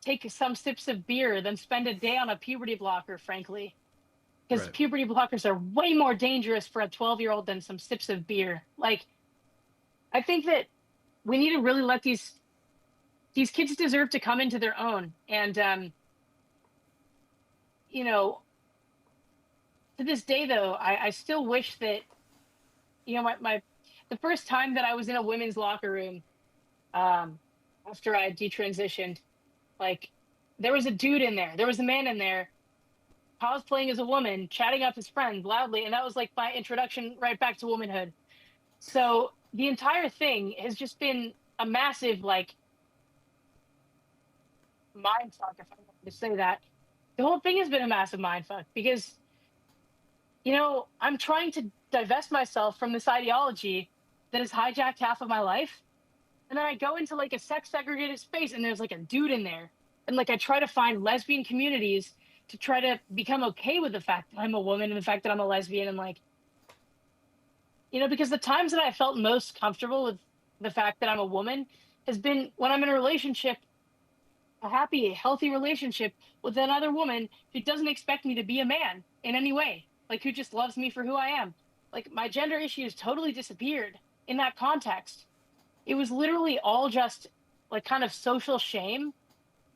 take some sips of beer than spend a day on a puberty blocker, frankly, because Right. puberty blockers are way more dangerous for a 12-year-old than some sips of beer. Like, I think that we need to really let these kids deserve to come into their own. And you know, to this day though, I still wish that, my the first time that I was in a women's locker room, after I had detransitioned, like there was a dude in there, there was a man in there cosplaying as a woman, chatting up his friends loudly, and that was like my introduction right back to womanhood. So the entire thing has just been a massive like mind fuck, if I wanted to say that. The whole thing has been a massive mind fuck because, I'm trying to divest myself from this ideology that has hijacked half of my life. And then I go into like a sex segregated space and there's like a dude in there. And like I try to find lesbian communities to try to become okay with the fact that I'm a woman and the fact that I'm a lesbian. And like, because the times that I felt most comfortable with the fact that I'm a woman has been when I'm in a relationship, a happy, healthy relationship with another woman who doesn't expect me to be a man in any way, like who just loves me for who I am. Like my gender issues totally disappeared in that context. It was literally all just like kind of social shame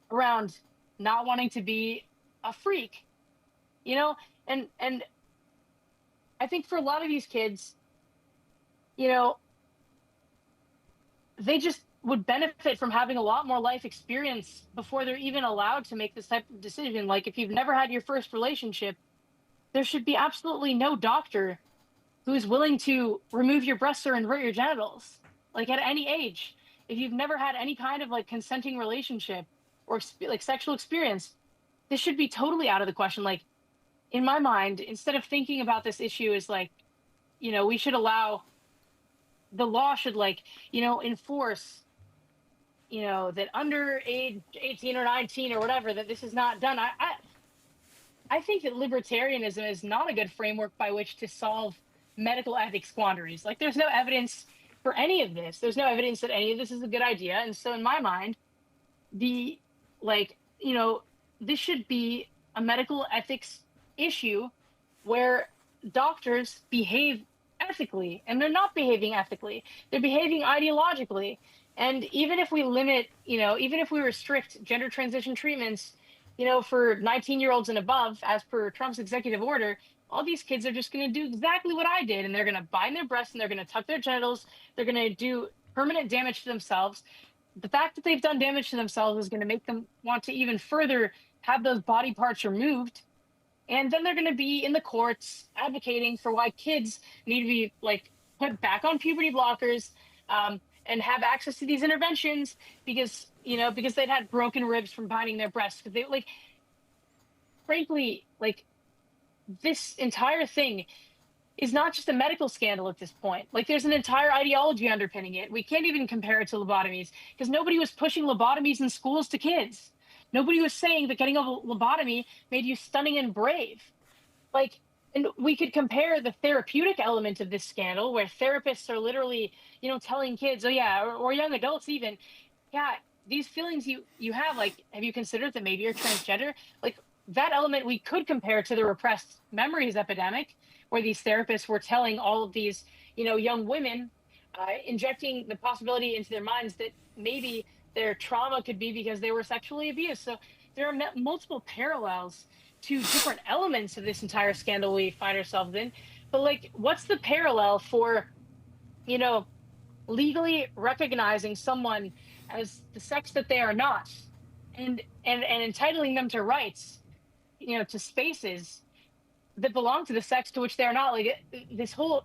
around not wanting to be a freak, you know? And I think for a lot of these kids, you know, they just would benefit from having a lot more life experience before they're even allowed to make this type of decision. Like if you've never had your first relationship, there should be absolutely no doctor who is willing to remove your breasts or invert your genitals, like at any age. If you've never had any kind of like consenting relationship or like sexual experience, this should be totally out of the question. Like in my mind, instead of thinking about this issue as like, we should allow the law should like, enforce, that under age 18 or 19 or whatever, that this is not done. I think that libertarianism is not a good framework by which to solve medical ethics quandaries. Like there's no evidence for any of this. There's no evidence that any of this is a good idea. And so in my mind, the like, this should be a medical ethics issue where doctors behave ethically, and they're not behaving ethically. They're behaving ideologically. And even if we limit, even if we restrict gender transition treatments, for 19-year-olds and above, as per Trump's executive order, all these kids are just going to do exactly what I did. And they're going to bind their breasts and they're going to tuck their genitals. They're going to do permanent damage to themselves. The fact that they've done damage to themselves is going to make them want to even further have those body parts removed. And then they're going to be in the courts advocating for why kids need to be like put back on puberty blockers, and have access to these interventions because they'd had broken ribs from binding their breasts. Because they frankly, this entire thing is not just a medical scandal at this point. Like, there's an entire ideology underpinning it. We can't even compare it to lobotomies because nobody was pushing lobotomies in schools to kids. Nobody was saying that getting a lobotomy made you stunning and brave. And we could compare the therapeutic element of this scandal, where therapists are literally, telling kids, oh yeah, or young adults even, yeah, these feelings you have, have you considered that maybe you're transgender? Like, that element we could compare to the repressed memories epidemic, where these therapists were telling all of these, young women, injecting the possibility into their minds that maybe their trauma could be because they were sexually abused. So there are multiple parallels to different elements of this entire scandal we find ourselves in. But what's the parallel for, legally recognizing someone as the sex that they are not, and entitling them to rights, to spaces that belong to the sex to which they are not? The whole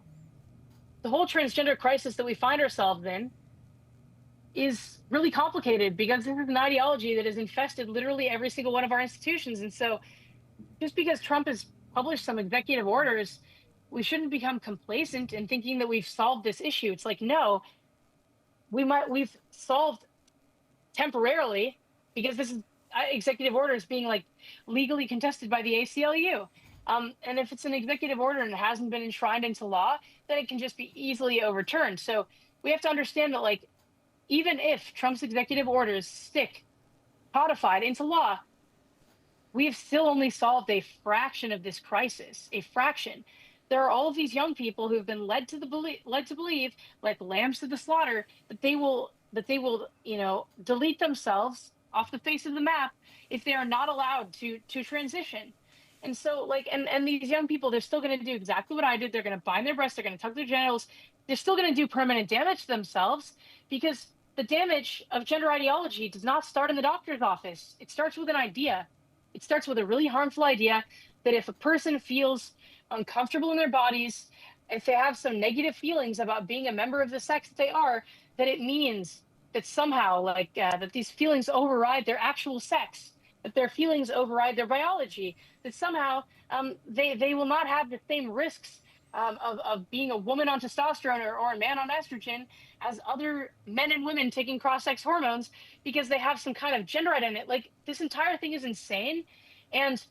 transgender crisis that we find ourselves in is really complicated because this is an ideology that has infested literally every single one of our institutions. And so just because Trump has published some executive orders, we shouldn't become complacent in thinking that we've solved this issue. It's like, no, we've solved temporarily because this is executive orders being legally contested by the ACLU. And if it's an executive order and it hasn't been enshrined into law, then it can just be easily overturned. So we have to understand that even if Trump's executive orders stick codified into law, we have still only solved a fraction of this crisis, a fraction. There are all of these young people who have been led to believe, like lambs to the slaughter, that they will, delete themselves off the face of the map if they are not allowed to transition. And so, and these young people, they're still going to do exactly what I did. They're going to bind their breasts. They're going to tuck their genitals. They're still going to do permanent damage to themselves, because the damage of gender ideology does not start in the doctor's office. It starts with an idea. It starts with a really harmful idea that if a person feels uncomfortable in their bodies, if they have some negative feelings about being a member of the sex that they are, that it means that somehow that these feelings override their actual sex, that their feelings override their biology, that somehow they will not have the same risks of being a woman on testosterone or a man on estrogen as other men and women taking cross-sex hormones because they have some kind of gender identity. This entire thing is insane. And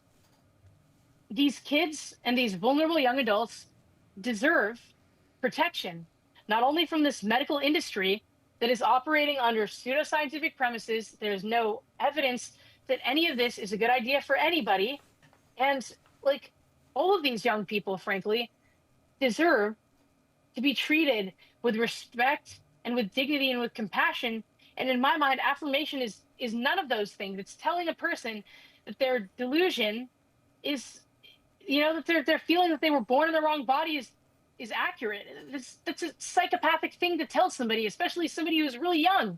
these kids and these vulnerable young adults deserve protection, not only from this medical industry that is operating under pseudoscientific premises. There's no evidence that any of this is a good idea for anybody. And all of these young people, frankly, deserve to be treated with respect and with dignity and with compassion. And in my mind, affirmation is none of those things. It's telling a person that their delusion is, that their feeling that they were born in the wrong body is accurate. That's a psychopathic thing to tell somebody, especially somebody who's really young.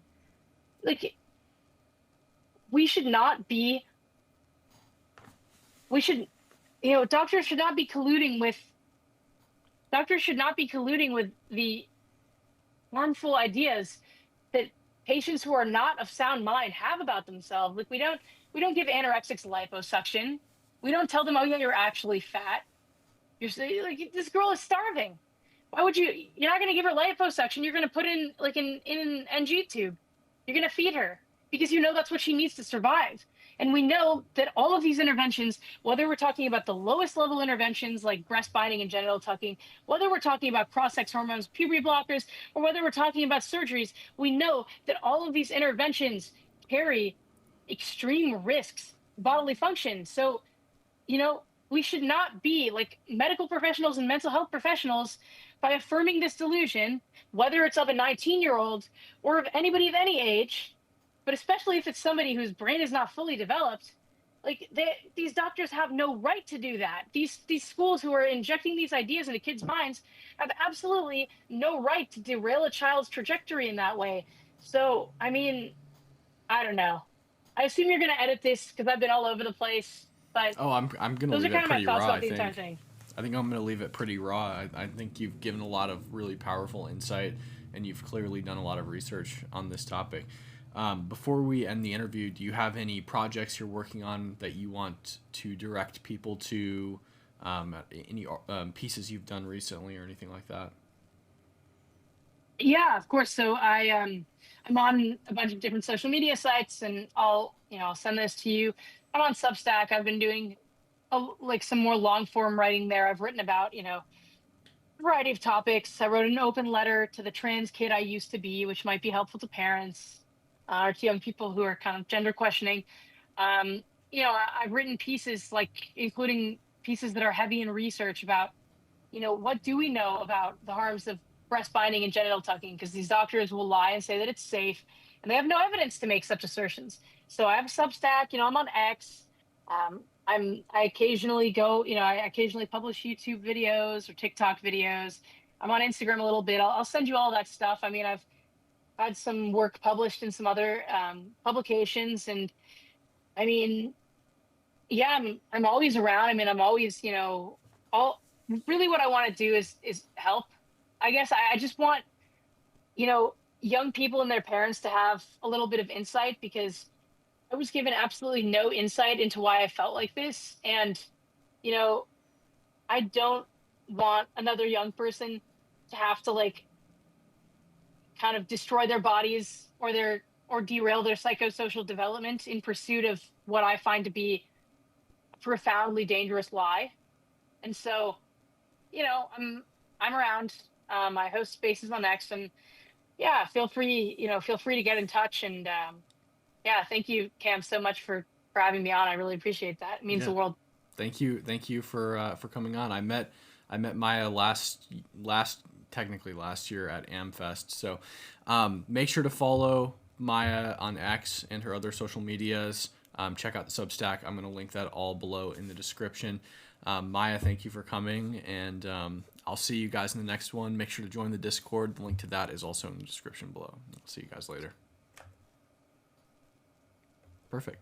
We should not be. We should, doctors should not be colluding with. Doctors should not be colluding with the harmful ideas that patients who are not of sound mind have about themselves. We don't give anorexics liposuction. We don't tell them, oh yeah, you're actually fat. You're this girl is starving. Why would you? You're not going to give her liposuction. You're going to put in an NG tube. You're going to feed her because that's what she needs to survive. And we know that all of these interventions, whether we're talking about the lowest level interventions like breast binding and genital tucking, whether we're talking about cross-sex hormones, puberty blockers, or whether we're talking about surgeries, we know that all of these interventions carry extreme risks, bodily function. So you know, we should not be like medical professionals and mental health professionals by affirming this delusion, whether it's of a 19-year-old or of anybody of any age, but especially if it's somebody whose brain is not fully developed. Like these doctors have no right to do that. These schools who are injecting these ideas into kids' minds have absolutely no right to derail a child's trajectory in that way. So, I mean, I don't know. I assume you're going to edit this because I've been all over the place, but Oh, I'm gonna those are leave it kind of my pretty thoughts raw. about the entire thing. I think I'm gonna leave it pretty raw. I think you've given a lot of really powerful insight, and you've clearly done a lot of research on this topic. Before we end the interview, do you have any projects you're working on that you want to direct people to? Any pieces you've done recently or anything like that? Yeah, of course. So I'm on a bunch of different social media sites, and I'll send this to you. I'm on Substack. I've been doing like some more long form writing there. I've written about a variety of topics. I wrote an open letter to the trans kid I used to be, which might be helpful to parents or to young people who are kind of gender questioning. Um, I've written pieces like including pieces that are heavy in research about what do we know about the harms of breast binding and genital tucking? Because these doctors will lie and say that it's safe, and they have no evidence to make such assertions. So I have a Substack. I'm on X. I occasionally I occasionally publish YouTube videos or TikTok videos. I'm on Instagram a little bit. I'll send you all that stuff. I mean, I've had some work published in some other publications, and I mean, yeah, I'm always around. I mean, I'm always, all really what I want to do is help. I guess I just want, young people and their parents to have a little bit of insight because I was given absolutely no insight into why I felt like this. And, you know, I don't want another young person to have to like kind of destroy their bodies or derail their psychosocial development in pursuit of what I find to be a profoundly dangerous lie. And so, I'm around. I host spaces on X, and yeah, feel free to get in touch. And yeah, thank you, Cam, so much for having me on. I really appreciate that. It means Yeah. the world. Thank you for coming on. I met Maya last technically last year at Amfest. So make sure to follow Maya on X and her other social medias. Check out the Substack. I'm going to link that all below in the description. Maya, thank you for coming, and I'll see you guys in the next one. Make sure to join the Discord. The link to that is also in the description below. I'll see you guys later. Perfect.